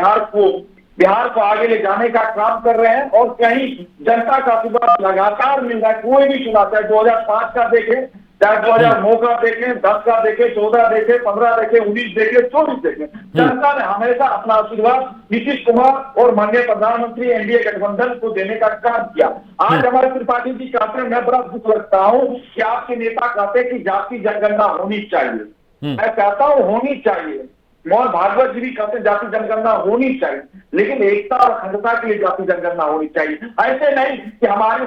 बिहार को आगे ले जाने का काम कर रहे हैं। और कहीं जनता का आशीर्वाद लगातार मिल रहा है। कोई भी चुनाव, चाहे 2005 का देखें, चाहे 2009 का देखें, 10 का देखें, 14 देखें, 15 देखें, 19 देखें, 24 देखें, जनता ने हमेशा अपना आशीर्वाद नीतीश कुमार और माननीय प्रधानमंत्री एनडीए गठबंधन को देने का काम किया। आज हमारे त्रिपाठी जी कहते हैं, मैं बड़ा दुख रखता हूँ कि आपके नेता कहते हैं कि जाति जनगणना होनी चाहिए। मैं कहता हूँ होनी चाहिए। मोहन भागवत जी भी कहते हैं जाति जनगणना होनी चाहिए, लेकिन एकता और अखंडता के लिए जाति जनगणना होनी चाहिए। ऐसे नहीं कि हमारे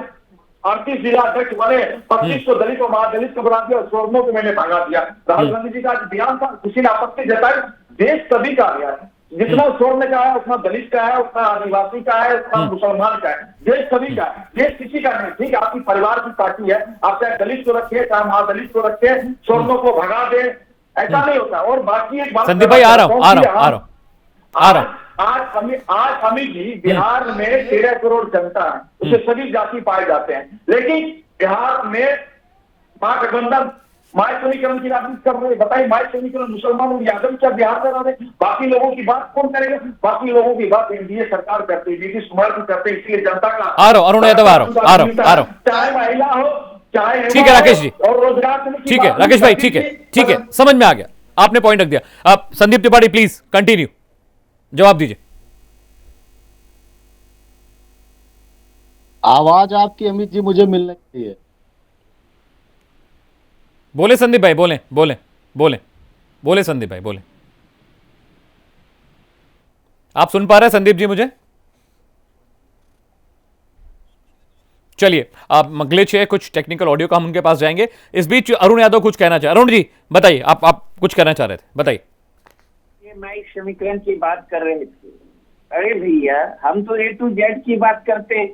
38 जिला अध्यक्ष बने, 25 को दलित और महादलित को बना दिया, स्वर्णों को मैंने भगा दिया। राहुल गांधी जी का बयान था, किसी ने आपत्ति जताई। देश सभी का गया है, जितना स्वर्ण का है उतना दलित का है, उतना आदिवासी का है, उतना मुसलमान का है। देश सभी का है, देश किसी का नहीं। ठीक है, आपकी परिवार की पार्टी है, आप चाहे दलित को रखिए, चाहे महादलित को रखिए, स्वर्णों को भगा दे, ऐसा नहीं होता। और बाकी एक बात संदीप भाई आ रहा हूँ। आज अमित जी, बिहार में 13 करोड़ जनता है, उससे सभी जाति पाए जाते हैं, लेकिन बिहार में महागठबंधन माय समीकरण की राजनीति कर रहे। बताइए, माय समीकरण मुसलमान और यादव क्या बिहार कर रहे? बाकी लोगों की बात कौन करेगा? बाकी लोगों की बात एनडीए सरकार करती है, नीतीश कुमार की करते हैं। इसलिए जनता का आ रहा हूँ, अरुण यादव आ रहा हूँ। चाहे महिला हो, चाहे ठीक है राकेश जी, और रोजगार, ठीक है राकेश भाई, ठीक है समझ में आ गया, आपने पॉइंट रख दिया। आप संदीप त्रिपाठी प्लीज कंटिन्यू, जवाब दीजिए। आवाज आपकी अमित जी मुझे मिलनी चाहिए। बोले संदीप भाई, बोले संदीप भाई, बोले। आप सुन पा रहे हैं संदीप जी मुझे? चलिए, आप ग्लिच है, कुछ टेक्निकल ऑडियो का हम उनके पास जाएंगे। इस बीच अरुण यादव कुछ कहना चाह। अरुण जी बताइए, आप कुछ कहना चाह रहे थे, बताइए। ये माइक समीकरण की बात कर रहे थे। अरे भैया, हम तो A to Z की बात करते हैं,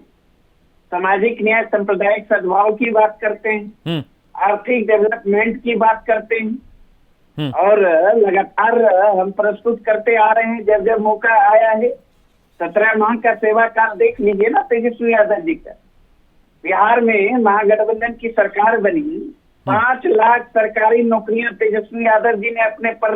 सामाजिक न्याय सांप्रदायिक सद्भाव की बात करते हैं, आर्थिक डेवलपमेंट की बात करते हैं, और लगातार हम प्रस्तुत करते आ रहे हैं। जब जब मौका आया है, 17 माह का सेवा काल देख लीजिए ना तेजस्वी यादव जी का। बिहार में महागठबंधन की सरकार बनी, 5 लाख सरकारी नौकरियां तेजस्वी यादव जी ने अपने पर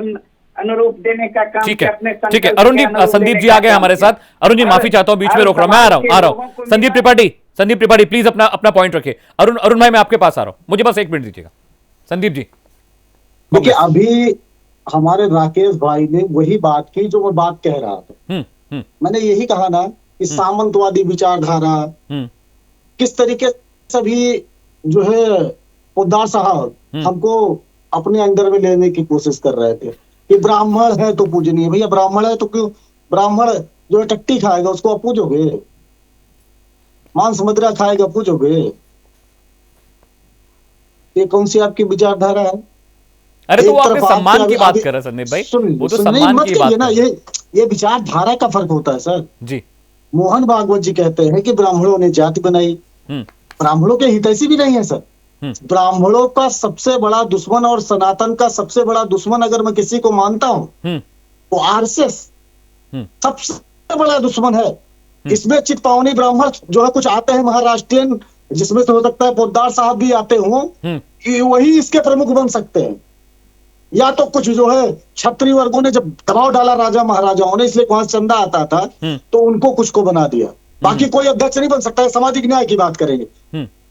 अनुरूप देने का काम किया। ठीक है अरुण जी, संदीप जी आ गए हमारे साथ। अरुण जी माफी चाहता हूं, बीच में रोक रहा हूं, मैं आ रहा हूं। संदीप त्रिपाठी प्लीज अपना पॉइंट रखिए। अरुण भाई मैं आपके पास आ रहा हूं, मुझे बस 1 मिनट दीजिएगा। संदीप जी देखिए, अभी हमारे राकेश भाई ने वही बात की जो मैं बात कह रहा था। मैंने यही कहा ना कि सामंतवादी विचारधारा किस तरीके से भी जो है पोद्दार साहब हमको अपने अंदर में लेने की कोशिश कर रहे थे कि ब्राह्मण है तो पूजनीय। भैया ब्राह्मण है तो क्यों? ब्राह्मण जो है टट्टी खाएगा उसको आप पूजोगे? मांस मदिरा खाएगा पूजोगे? ये कौन सी आपकी विचारधारा है? अरे तो वो आपके सम्मान की बात कर रहे हैं संदीप भाई, वो तो सम्मान की बात है ना। ये ये विचारधारा का फर्क होता है सर जी। मोहन भागवत जी कहते हैं कि ब्राह्मणों ने जाति बनाई, ब्राह्मणों के हितैषी भी नहीं है सर। ब्राह्मणों का सबसे बड़ा दुश्मन और सनातन का सबसे बड़ा दुश्मन अगर मैं किसी को मानता हूं तो आरएसएस सबसे बड़ा दुश्मन है। इसमें चित्पावनी ब्राह्मण जो है कुछ आते हैं महाराष्ट्रियन, जिसमें से हो सकता है पोद्दार साहब भी आते हों, वही इसके प्रमुख बन सकते हैं। या तो कुछ जो है क्षत्रिय वर्गों ने जब दबाव डाला राजा महाराजाओं ने, इसलिए वहां चंदा आता था तो उनको कुछ को बना दिया। बाकी कोई अध्यक्ष नहीं बन सकता है। सामाजिक न्याय की बात करेंगे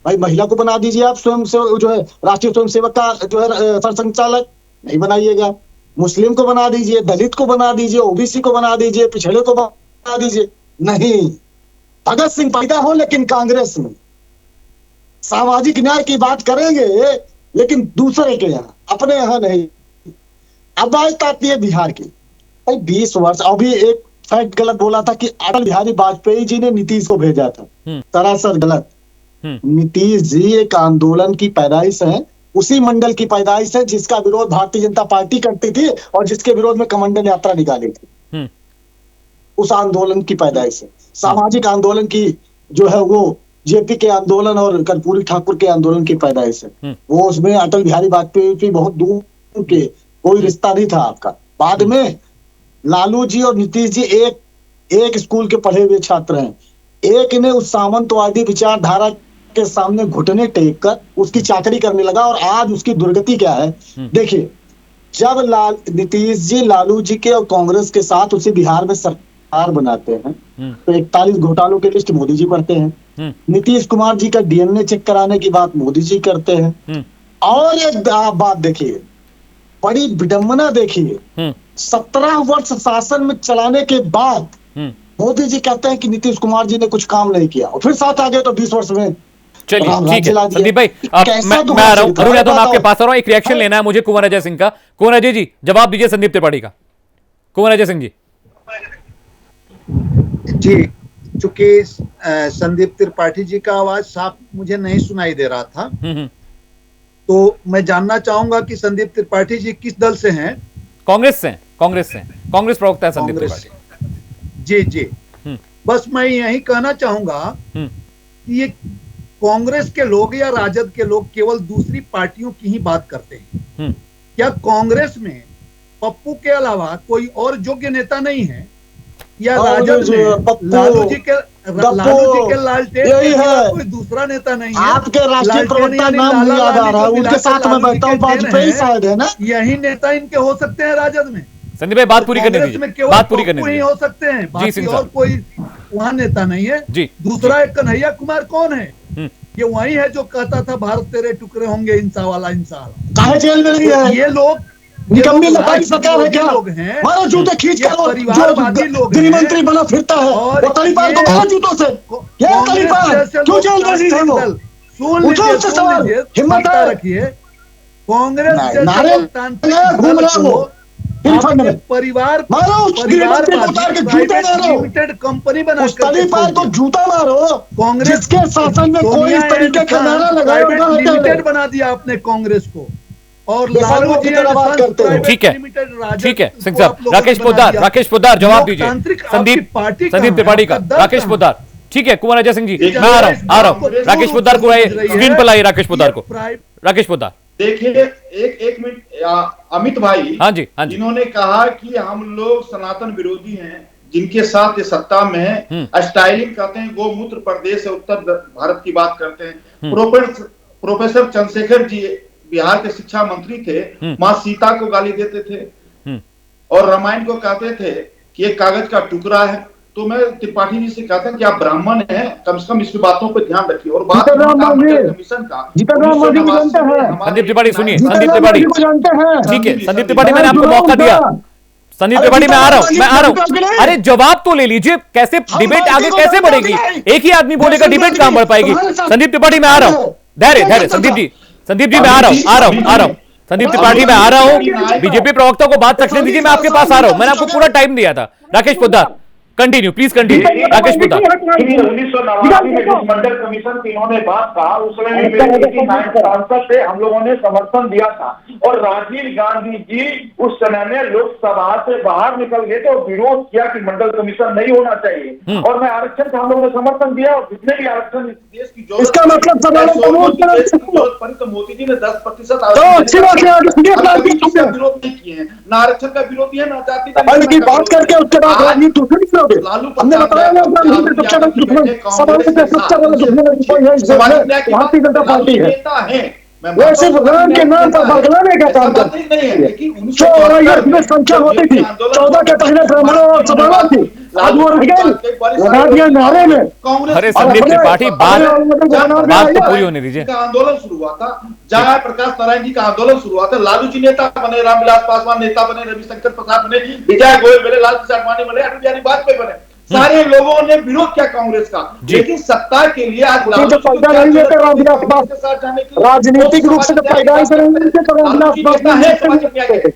भाई, महिला को बना दीजिए आप स्वयं से जो है राष्ट्रीय स्वयं सेवक का जो है सरसंघचालक, नहीं बनाइएगा। मुस्लिम को बना दीजिए, दलित को बना दीजिए, ओबीसी को बना दीजिए, पिछड़े को बना दीजिए, नहीं। भगत सिंह पैदा हो लेकिन कांग्रेस में। सामाजिक न्याय की बात करेंगे लेकिन दूसरे के यहाँ, अपने यहाँ नहीं। अब बात आती है बिहार की। भाई 20 वर्ष, अभी एक फैक्ट गलत बोला था कि अटल बिहारी वाजपेयी जी ने नीतीश को भेजा था, सरासर गलत। नीतीश जी एक आंदोलन की पैदाइश है, उसी मंडल की पैदाइश है जिसका विरोध भारतीय जनता पार्टी करती थी और जिसके विरोध में कमंडल यात्रा निकाली थी। उस आंदोलन की पैदाइश है। सामाजिक आंदोलन की जो है वो जेपी के आंदोलन और कर्पूरी ठाकुर के आंदोलन की पैदाइश है। वो उसमें अटल बिहारी वाजपेयी की बहुत दूर के कोई रिश्ता नहीं था आपका। बाद में लालू जी और नीतीश जी एक स्कूल के पढ़े हुए छात्र हैं। एक ने उस सामंतवादी विचारधारा के सामने घुटने टेक कर उसकी चाकरी करने लगा और आज उसकी दुर्गति क्या है देखिए। जब नीतीश जी लालू जी के और कांग्रेस के साथ उसी बिहार में सरकार बनाते हैं तो 41 घोटालों की लिस्ट मोदी जी पढ़ते हैं। नीतीश कुमार जी का डीएनए चेक कराने की बात मोदी जी करते हैं। और एक बात देखिए, बड़ी विडंबना देखिए, 17 वर्ष शासन में चलाने के बाद मोदी जी कहते हैं कि नीतीश कुमार जी ने कुछ काम नहीं किया और फिर साथ आ गए तो 20 वर्ष में। चलिए ठीक है संदीप भाई, मैं आ रहा हूं। अरुण यादव, मैं आपके पास आ रहा हूं, एक रिएक्शन लेना है मुझे कुंवर अजय सिंह का। कुंवर अजय जी जवाब दीजिए संदीप त्रिपाठी का। कुंवर अजय सिंह जी। जी, चूंकि संदीप त्रिपाठी जी का आवाज साफ मुझे नहीं सुनाई दे रहा था, तो मैं जानना चाहूंगा कि संदीप त्रिपाठी जी किस दल से हैं? कांग्रेस से। कांग्रेस प्रवक्ता है संदीप त्रिपाठी। जी जी, बस मैं यही कहना चाहूंगा कि ये कांग्रेस के लोग या राजद के लोग केवल दूसरी पार्टियों की ही बात करते हैं। क्या कांग्रेस में पप्पू के अलावा कोई और योग्य नेता नहीं है? या राजद में लालू जी के लालटेन कोई दूसरा नेता नहीं है? आपके राष्ट्रीय प्रवक्ता नाम याद आ रहा है, उनके साथ मैं बैठता हूं, वाजपेयी शायद है ना, यही नेता इनके हो सकते हैं राजद में। संदीप भाई बात पूरी करने दीजिए, बात पूरी करने दीजिए। हो सकते हैं, बाकी और कोई वहाँ नेता नहीं है जी। दूसरा एक कन्हैया कुमार कौन है? ये वही है जो कहता था भारत तेरे टुकड़े होंगे इंसा वाला इंसा। काहे जेल में नहीं है? ये लोग निकम्मी लगाई सरकार है क्या? मारो जूते खींच कर, परिवारवादी लोग गृह मंत्री बना फिरता है और तलीबान को मारो जूतों से। क्या तलीबान क्यों जेल में नहीं है? वो हिम्मत रखिए। कांग्रेस परिवार लिमिटेड कंपनी बना को जूता मारो। कांग्रेस के शासन में कोई इस तरीके का नारा लगाया लिमिटेड बना दिया आपने कांग्रेस को। और लालू जी ठीक है सिंह साहब। राकेश पोद्दार जवाब दीजिए संदीप त्रिपाठी का। राकेश पोद्दार ठीक है। कुंवर अजय सिंह जी मैं आ रहा हूँ। राकेश पोद्दार को स्क्रीन पर लाइए। राकेश पोद्दार को। राकेश पोद्दार देखिए, एक मिनट अमित भाई। हाँ जी। इन्होंने कहा कि हम लोग सनातन विरोधी हैं जिनके साथ ये सत्ता में है। स्टाइलिंग कहते हैं, गोमूत्र प्रदेश है, उत्तर भारत की बात करते हैं। प्रोफेसर चंद्रशेखर जी बिहार के शिक्षा मंत्री थे, माँ सीता को गाली देते थे और रामायण को कहते थे कि एक कागज का टुकड़ा है। तो मैं त्रिपाठी जी से कहता हूं कि आप ब्राह्मण हैं, कम से कम इस बातों पर ध्यान रखिए। और बात कमीशन का, संदीप त्रिपाठी सुनिए। संदीप त्रिपाठी ठीक है। संदीप त्रिपाठी मैंने आपको मौका दिया। संदीप त्रिपाठी मैं आ रहा हूं। अरे जवाब तो ले लीजिए। कैसे डिबेट आगे कैसे बढ़ेगी? एक ही आदमी बोलेगा, डिबेट कहां बढ़ पाएगी? संदीप त्रिपाठी मैं आ रहा हूं। धैर्य संदीप जी मैं आ रहा हूं। संदीप त्रिपाठी मैं आ रहा हूं। बीजेपी प्रवक्ता को बात रखने दीजिए, मैं आपके पास आ रहा हूं। मैंने आपको पूरा टाइम दिया था। Rakesh Poddar continue please continue Rakesh Poddar. 1989 में जिस मंडल कमीशन की इन्होंने बात कहा उसमें भी मेरे 89 सांसद से हम लोगों ने समर्थन दिया था और राजीव गांधी जी उस समय में लोकसभा से बाहर निकल गए थे और विरोध किया कि मंडल कमीशन नहीं होना चाहिए और मैं आरक्षण का हम लोगों ने समर्थन दिया और जितने भी आरक्षण इस देश की जरूरत इसका मतलब जरूरत पड़ी तो मोदी जी ने 10% विरोध नहीं किए हैं, ना आरक्षण का विरोधी है ना जाति की बात करके उसके बाद राजनीति दूसरी करोगे। हमने बताया भारतीय जनता पार्टी है वो सिर्फ राम के नाम पर बदलाने का काम करती है। 14 में संख्या होती थी, 14 के पहले ब्राह्मणों और सवर्णों थी, आज वो रह गई लगा दिया नारे में। अरे संदीप त्रिपाठी बात तो पूरी होने दीजिए। आंदोलन शुरू हुआ था, जहाँ प्रकाश नारायण जी का आंदोलन शुरू हुआ था, लालू जी नेता बने, रामविलास पासवान नेता बने, रविशंकर प्रसाद बने, विजय गोयल बने, लालकृष्ण आडवाणी बने, अटल बिहारी वाजपेयी बने, सारे लोगों ने विरोध किया कांग्रेस का। लेकिन सत्ता के लिए आज राजनीतिक रूप से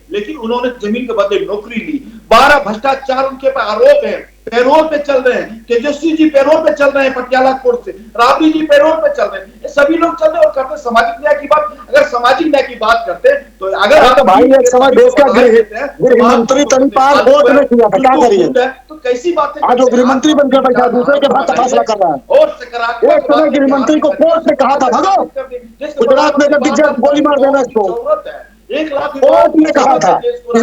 लेकिन उन्होंने जमीन के बदले नौकरी ली, 12 भ्रष्टाचार उनके पर आरोप है, पैरोल पे चल रहे हैं, तेजस्वी जी पैरोल पे चल रहे हैं पटियाला कोर्ट से, राबड़ी जी पैरोल पे चल रहे हैं, ये सभी लोग चल रहे हैं और करते सामाजिक न्याय की बात। अगर सामाजिक न्याय की बात करते तो अगर आप भाई एक समय देश का गृह मंत्री तनपाल वोट में किया था, क्या करिए तो कैसी बात है? आज वो गृह मंत्री बनकर बैठा, दूसरे के बाद फैसला कर रहा है। और सकारात्मक एक समय गृह मंत्री को कोर्ट ने कहा था भगो गुजरात में दिख जाए गोली मार देना इसको, 1 लाख कोर्ट ने कहा था,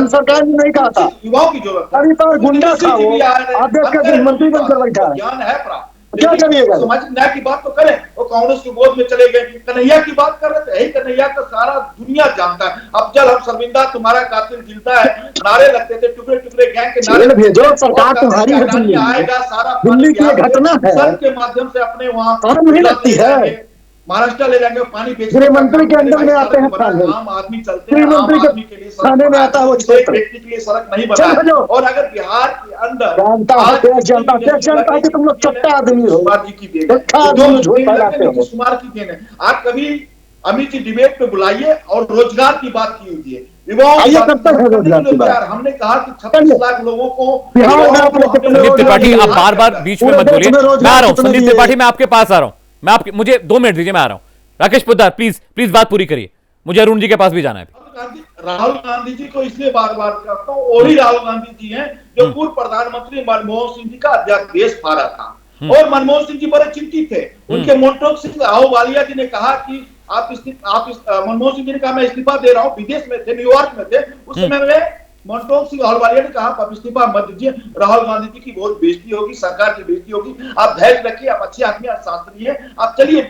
सरकार ने नहीं कहा था। युवाओं की जरूरत अभी तो गुंडा था वो, आप देश का गृह मंत्री बनकर बैठा है, ज्ञान है प्राप्त, क्या करिएगा? सामाजिक न्याय की बात तो करें, वो कांग्रेस के गोद में चले गए। कन्हैया की बात कर रहे थे, यही कन्हैया का सारा दुनिया जानता है। अब जब हम शर्मिंदा तुम्हारा कातिल गिरता है नारे लगते थे, टुकड़े टुकड़े गैंग के नारे भेजो, सरकार तुम्हारी आएगा, सारा दिल्ली की घटना है, सर के माध्यम से अपने वहाँ नहीं लगती है, महाराष्ट्र ले जाएंगे, पानी गृह मंत्री के अंदर में आते हैं, आम आदमी चलते हैं, गृह मंत्री के थाने में आता है, वो व्यक्ति के लिए सड़क नहीं बना। और अगर बिहार के अंदर जनता के तुम लोग चट्टा आदमी हो, कुमार की देन है। आप कभी अमित जी डिबेट पे बुलाइए और रोजगार की बात की हुई है, हमने कहा कि 36 लाख लोगों को। संदीप त्रिपाठी आप बार बार बीच में मत बोलिए, मैं आ रहा हूँ संदीप त्रिपाठी, मैं आपके पास आ रहा हूँ, मैं आपके मुझे 2 मिनट दीजिए, मैं आ रहा हूं। राकेश पुद्दार प्लीज बात पूरी करिए, मुझे अरुण जी के पास भी जाना है। राहुल गांधी जी को इसलिए बार बार करता हूं, वही राहुल गांधी जी हैं जो पूर्व प्रधानमंत्री मनमोहन सिंह जी का अध्यादेश फाड़ा था और मनमोहन सिंह जी बड़े चिंतित थे। उनके मोन्टोक सिंह आहलूवालिया जी ने कहा कि मनमोहन सिंह जी ने कहा मैं इस्तीफा दे रहा हूं, विदेश में थे, न्यूयॉर्क में थे, उस समय में मोन्टोक सिंह आहलूवालिया ने कहा आप इस्तीफा मत दीजिए, राहुल गांधी जी की बहुत बेइज्जती होगी, सरकार की बेइज्जती होगी, आप धैर्य रखिए, आप अच्छे आदमी, आप शास्त्री हैं, आप चलिए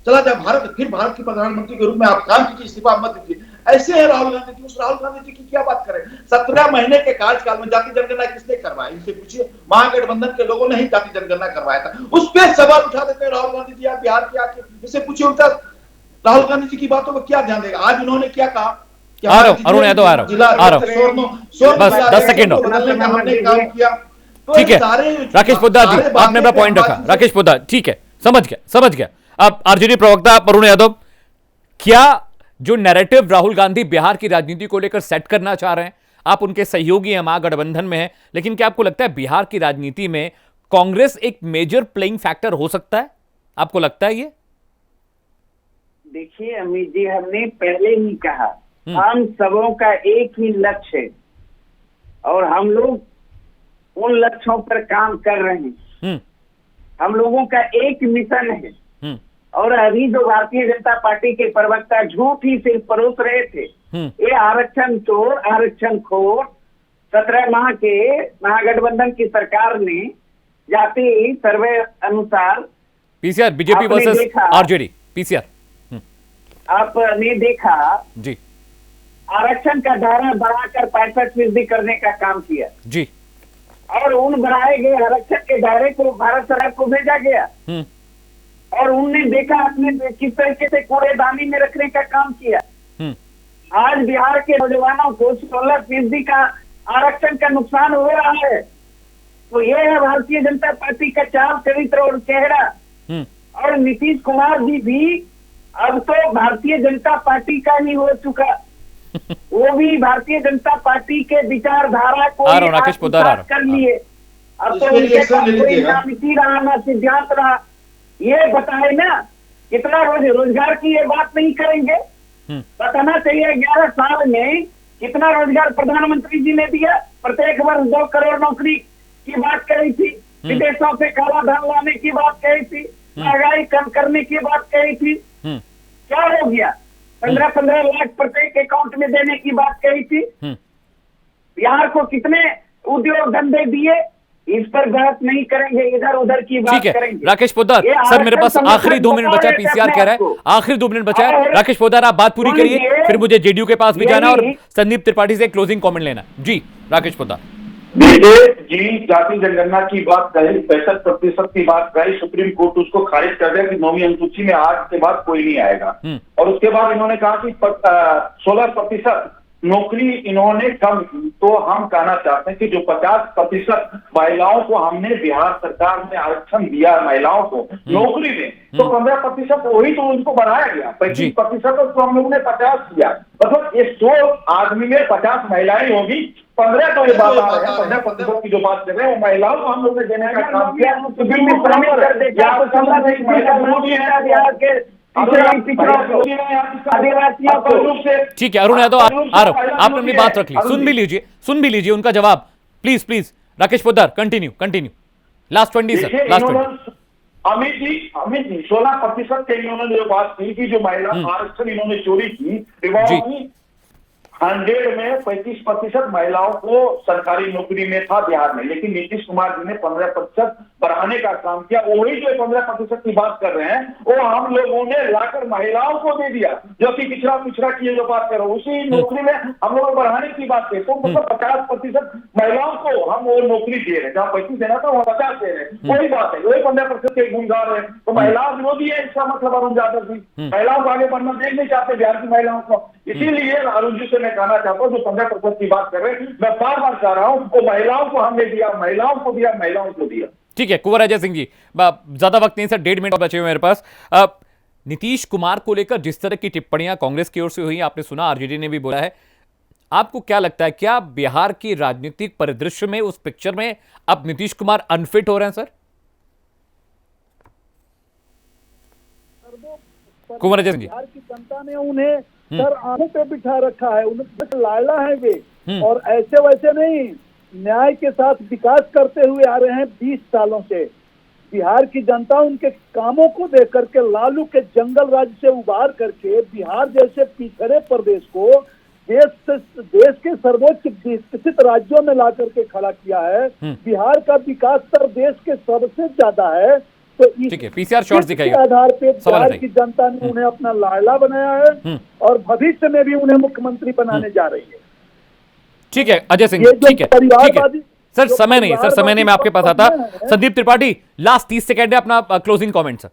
चला जाए भारत, फिर भारत के प्रधानमंत्री के रूप में आप काम कीजिए, इस्तीफा मत दीजिए। ऐसे है राहुल गांधी जी। उस राहुल गांधी जी की क्या बात करें? 17 महीने के कार्यकाल में जाति जनगणना किसने करवाई? इनसे पूछिए, महागठबंधन के लोगों ने ही जाति जनगणना करवाया था। उस पर सवाल उठा देते हैं राहुल गांधी जी, आप बिहार के आके इसे पूछिए, उनका राहुल गांधी जी की बातों को क्या ध्यान देगा? आज उन्होंने क्या कहा? आ रहा हूं अरुण यादव, आ रहा हूं, बस 10 सेकेंड हमने काम किया। ठीक है राकेश पुद्दार जी, आपने अपना पॉइंट रखा। राकेश पुद्दार ठीक है, समझ गया। अब आरजेडी प्रवक्ता अरुण यादव, क्या जो नैरेटिव राहुल गांधी बिहार की राजनीति को लेकर सेट करना चाह रहे हैं, आप उनके सहयोगी हैं, महागठबंधन में हैं, लेकिन क्या आपको लगता है बिहार की राजनीति में कांग्रेस एक मेजर प्लेइंग फैक्टर हो सकता है? आपको लगता है ये? देखिए अमित जी, हमने पहले ही कहा हम सबों का एक ही लक्ष्य है और हम लोग उन लक्ष्यों पर काम कर रहे हैं। हम लोगों का एक मिशन है और अभी जो भारतीय जनता पार्टी के प्रवक्ता झूठ ही सिर्फ परोस रहे थे, ये आरक्षण चोर, आरक्षण खोर, 17 माह के महागठबंधन की सरकार ने जाति सर्वे अनुसार PCR BJP versus RJD PCR आपने देखा जी, आरक्षण का दायरा बढ़ाकर 65% करने का काम किया जी, और उन बढ़ाए गए आरक्षण के दायरे को भारत सरकार को भेजा गया और उनने देखा अपने किस तरीके से कूड़ेदानी में रखने का काम किया। आज बिहार के नौजवानों को 16% का आरक्षण का नुकसान हो रहा है। तो ये है भारतीय जनता पार्टी का चाल, चरित्र और चेहरा। और नीतीश कुमार जी भी अब तो भारतीय जनता पार्टी का ही हो चुका, वो भी भारतीय जनता पार्टी के विचारधारा को कर लिए अब तो उनके पास कोई ना नीति रहा ना सिद्धांत रहा। ये बताए ना कितना रोजगार की ये बात नहीं करेंगे? बताना चाहिए 11 साल में कितना रोजगार प्रधानमंत्री जी ने दिया। प्रत्येक वर्ष 2 करोड़ नौकरी की बात कही थी, विदेशों से काला धन लाने की बात कही थी, महंगाई कम करने की बात कही थी। क्या हो गया? 15-15 लाख प्रत्येक अकाउंट में देने की बात कही थी। बिहार को कितने उद्योग धंधे दिए? इस पर बहस नहीं करेंगे, इधर उधर की बात करेंगे। राकेश पोद्दार सर, मेरे पास आखिरी 2 मिनट बचा है, पीसीआर कह रहा है आखिरी 2 मिनट बचा है। राकेश पोद्दार आप बात पूरी करिए, फिर मुझे जेडीयू के पास भी जाना और संदीप त्रिपाठी से क्लोजिंग कमेंट लेना। जी राकेश पोद्दार। जी जाति जनगणना की बात कही, 65% की बात कही, सुप्रीम कोर्ट उसको खारिज कर दिया कि 9वीं अनुसूची में आज के बाद कोई नहीं आएगा। और उसके बाद इन्होंने कहा कि 16% नौकरी इन्होंने कम की। तो हम कहना चाहते हैं कि जो 50% महिलाओं को हमने बिहार सरकार में आरक्षण दिया महिलाओं को नौकरी में, तो 15% वही तो उनको बढ़ाया गया। 35% तो हम लोगों ने 50 किया। मतलब ये 100 आदमी में 50 महिलाएं होगी, 15 तो ये बात आ रहे हैं। 15% की जो बात कर रहे हैं वो महिलाओं को हम लोग ने देने का काम किया। तो बिल्कुल ठीक है अरुण यादव आरोप आपने अपनी बात रख ली, सुन भी लीजिए उनका जवाब please. Rakesh Poddar continue last 20 sir, last 20। Amit ji 16% के इन्होंने जो बात की कि जो महिला आरक्षण इन्होंने चोरी की, 100 में 35% महिलाओं को सरकारी नौकरी में था बिहार में, लेकिन नीतीश कुमार जी ने 15% बढ़ाने का काम किया। वही जो 15% की बात कर रहे हैं वो हम लोगों ने लाकर महिलाओं को दे दिया, जो कि पिछड़ा की जो बात कर रहे हो उसी नौकरी में हम लोग बढ़ाने की बात करें। तो मतलब 50% महिलाओं को हम वो नौकरी दे रहे हैं, जहाँ 35 देना था वहाँ 50 दे रहे हैं। वही बात है, वही 15% के गुण गा रहे हैं। तो महिला विरोधी है इसका मतलब अरुण यादव जी महिलाओं को आगे बढ़ना देख नहीं चाहते बिहार की महिलाओं को। इसीलिए अरुण जी से मैं कहना चाहता हूँ जो 15% की बात कर रहे हैं, मैं बार बार कह रहा हूँ वो महिलाओं को हमने दिया, महिलाओं को दिया। ठीक है कुंवर अजय सिंह जी, ज्यादा वक्त नहीं सर, 1.5 मिनट बचे हुए मेरे पास। नीतीश कुमार को लेकर जिस तरह की टिप्पणियां कांग्रेस की ओर से हुई, आपने सुना आरजेडी ने भी बोला है, आपको क्या लगता है क्या बिहार की राजनीतिक परिदृश्य में उस पिक्चर में अब नीतीश कुमार अनफिट हो रहे हैं सर? कुंवर अजय सिंह जी, बिहार की जनता ने उन्हें सर आंखों पे बिठा रखा है, उन्हें लायला है वे, और ऐसे वैसे नहीं, न्याय के साथ विकास करते हुए आ रहे हैं 20 सालों से। बिहार की जनता उनके कामों को देख करके लालू के जंगल राज से उबार करके बिहार जैसे पिछड़े प्रदेश को देश के सर्वोच्च विकसित राज्यों में ला करके खड़ा किया है। बिहार का विकास दर देश के सबसे ज्यादा है। तो इस पीसीआर शॉट्स दिखाइएगा, आधार पे बिहार की जनता ने उन्हें अपना लाडला बनाया है और भविष्य में भी उन्हें मुख्यमंत्री बनाने जा रही है। ठीक है अजय सिंह, ठीक है सर, समय नहीं सर, समय नहीं, मैं आपके पास आता। संदीप त्रिपाठी लास्ट 30 सेकंड है अपना क्लोजिंग कमेंट सर।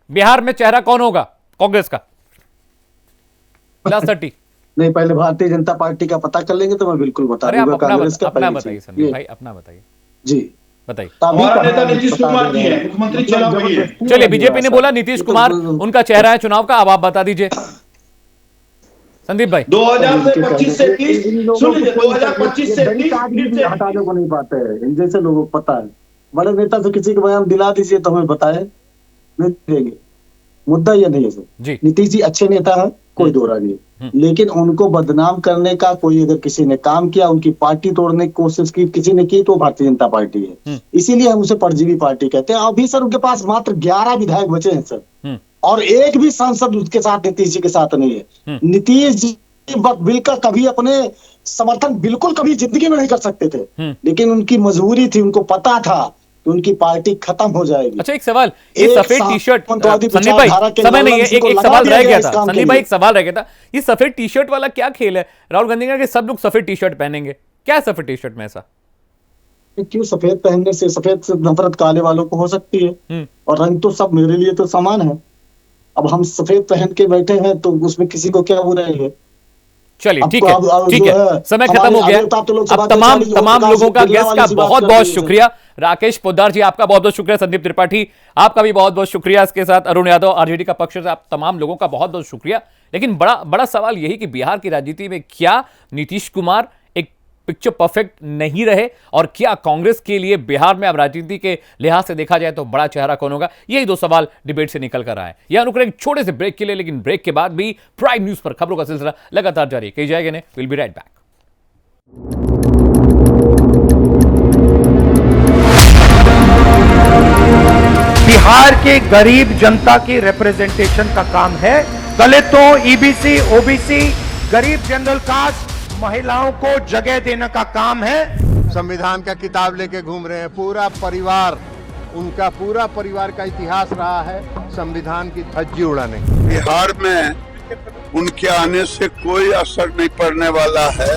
बिहार में चेहरा कौन होगा कांग्रेस का? लास्ट 30। नहीं, पहले भारतीय जनता पार्टी का पता कर लेंगे तो मैं बिल्कुल बता दूंगा। कांग्रेस का अपना बताइए संदीप भाई, अपना बताइए जी, बताइए। नेता नीतीश कुमार जी हैं, मुख्यमंत्री चुनाव वही है। चलिए बीजेपी ने बोला नीतीश कुमार उनका चेहरा है चुनाव का, अब आप बता दीजिए संदीप भाई। 2025 से 30 2025 से 30 हटाने को नहीं पाते हैं, इन जैसे लोगों को पता है। बड़े नेता से किसी को बयान दिला दीजिए तो हमें बताए, नहीं देंगे। मुद्दा ये नहीं है सर, नीतीश जी अच्छे नेता है, कोई दो राय नहीं, लेकिन उनको बदनाम करने का कोई अगर किसी ने काम किया, उनकी पार्टी तोड़ने की कोशिश की किसी ने की, तो भारतीय जनता पार्टी है। इसीलिए हम उसे परजीवी पार्टी कहते हैं। अभी सर उनके पास मात्र 11 विधायक बचे हैं सर, और एक भी सांसद उसके साथ नीतीश जी के साथ नहीं है। नीतीश जी बिल का कभी अपने समर्थन बिल्कुल कभी जिंदगी में नहीं कर सकते थे, लेकिन उनकी मजबूरी थी, उनको पता था कि उनकी पार्टी खत्म हो जाएगी। अच्छा एक सवाल, ये सफेद टी शर्ट संदीप भाई, समय नहीं है, एक सवाल रह गया था संदीप भाई, एक सवाल रह गया था, ये सफेद टी शर्ट वाला क्या खेल है? राहुल गांधी का कि सब लोग सफेद टी शर्ट पहनेंगे, क्या है सफेद टी शर्ट में ऐसा? क्यों? सफेद पहनने से, सफेद से नफरत काले वालों को हो सकती है, और रंग तो सब मेरे लिए तो समान है। अब हम सफेद पहन के बैठे हैं तो उसमें किसी को क्या बुराई है? चलिए ठीक है, समय खत्म हो गया। अब तमाम लोगों का, गेस्ट का बहुत बहुत शुक्रिया। राकेश पोद्दार जी आपका बहुत बहुत शुक्रिया, संदीप त्रिपाठी आपका भी बहुत बहुत शुक्रिया, इसके साथ अरुण यादव आरजेडी का पक्ष से आप तमाम लोगों का बहुत बहुत शुक्रिया। लेकिन बड़ा सवाल यही कि बिहार की राजनीति में क्या नीतीश कुमार एक पिक्चर परफेक्ट नहीं रहे, और क्या कांग्रेस के लिए बिहार में अब राजनीति के लिहाज से देखा जाए तो बड़ा चेहरा कौन होगा, यही दो सवाल डिबेट से निकल कर आए। यह रुक रहे एक छोटे से ब्रेक के लिए, लेकिन ब्रेक के बाद भी प्राइम न्यूज पर खबरों का सिलसिला लगातार जारी है। कहीं जाएगा नहीं, will be right back. Bihar के गरीब जनता की रिप्रेजेंटेशन का काम है। दलितों, ईबीसी, ओबीसी, गरीब जनरल कास्ट, महिलाओं को जगह देने का काम है। संविधान का किताब लेके घूम रहे हैं, पूरा परिवार, उनका पूरा परिवार का इतिहास रहा है संविधान की धज्जी उड़ाने। बिहार में उनके आने से कोई असर नहीं पड़ने वाला है।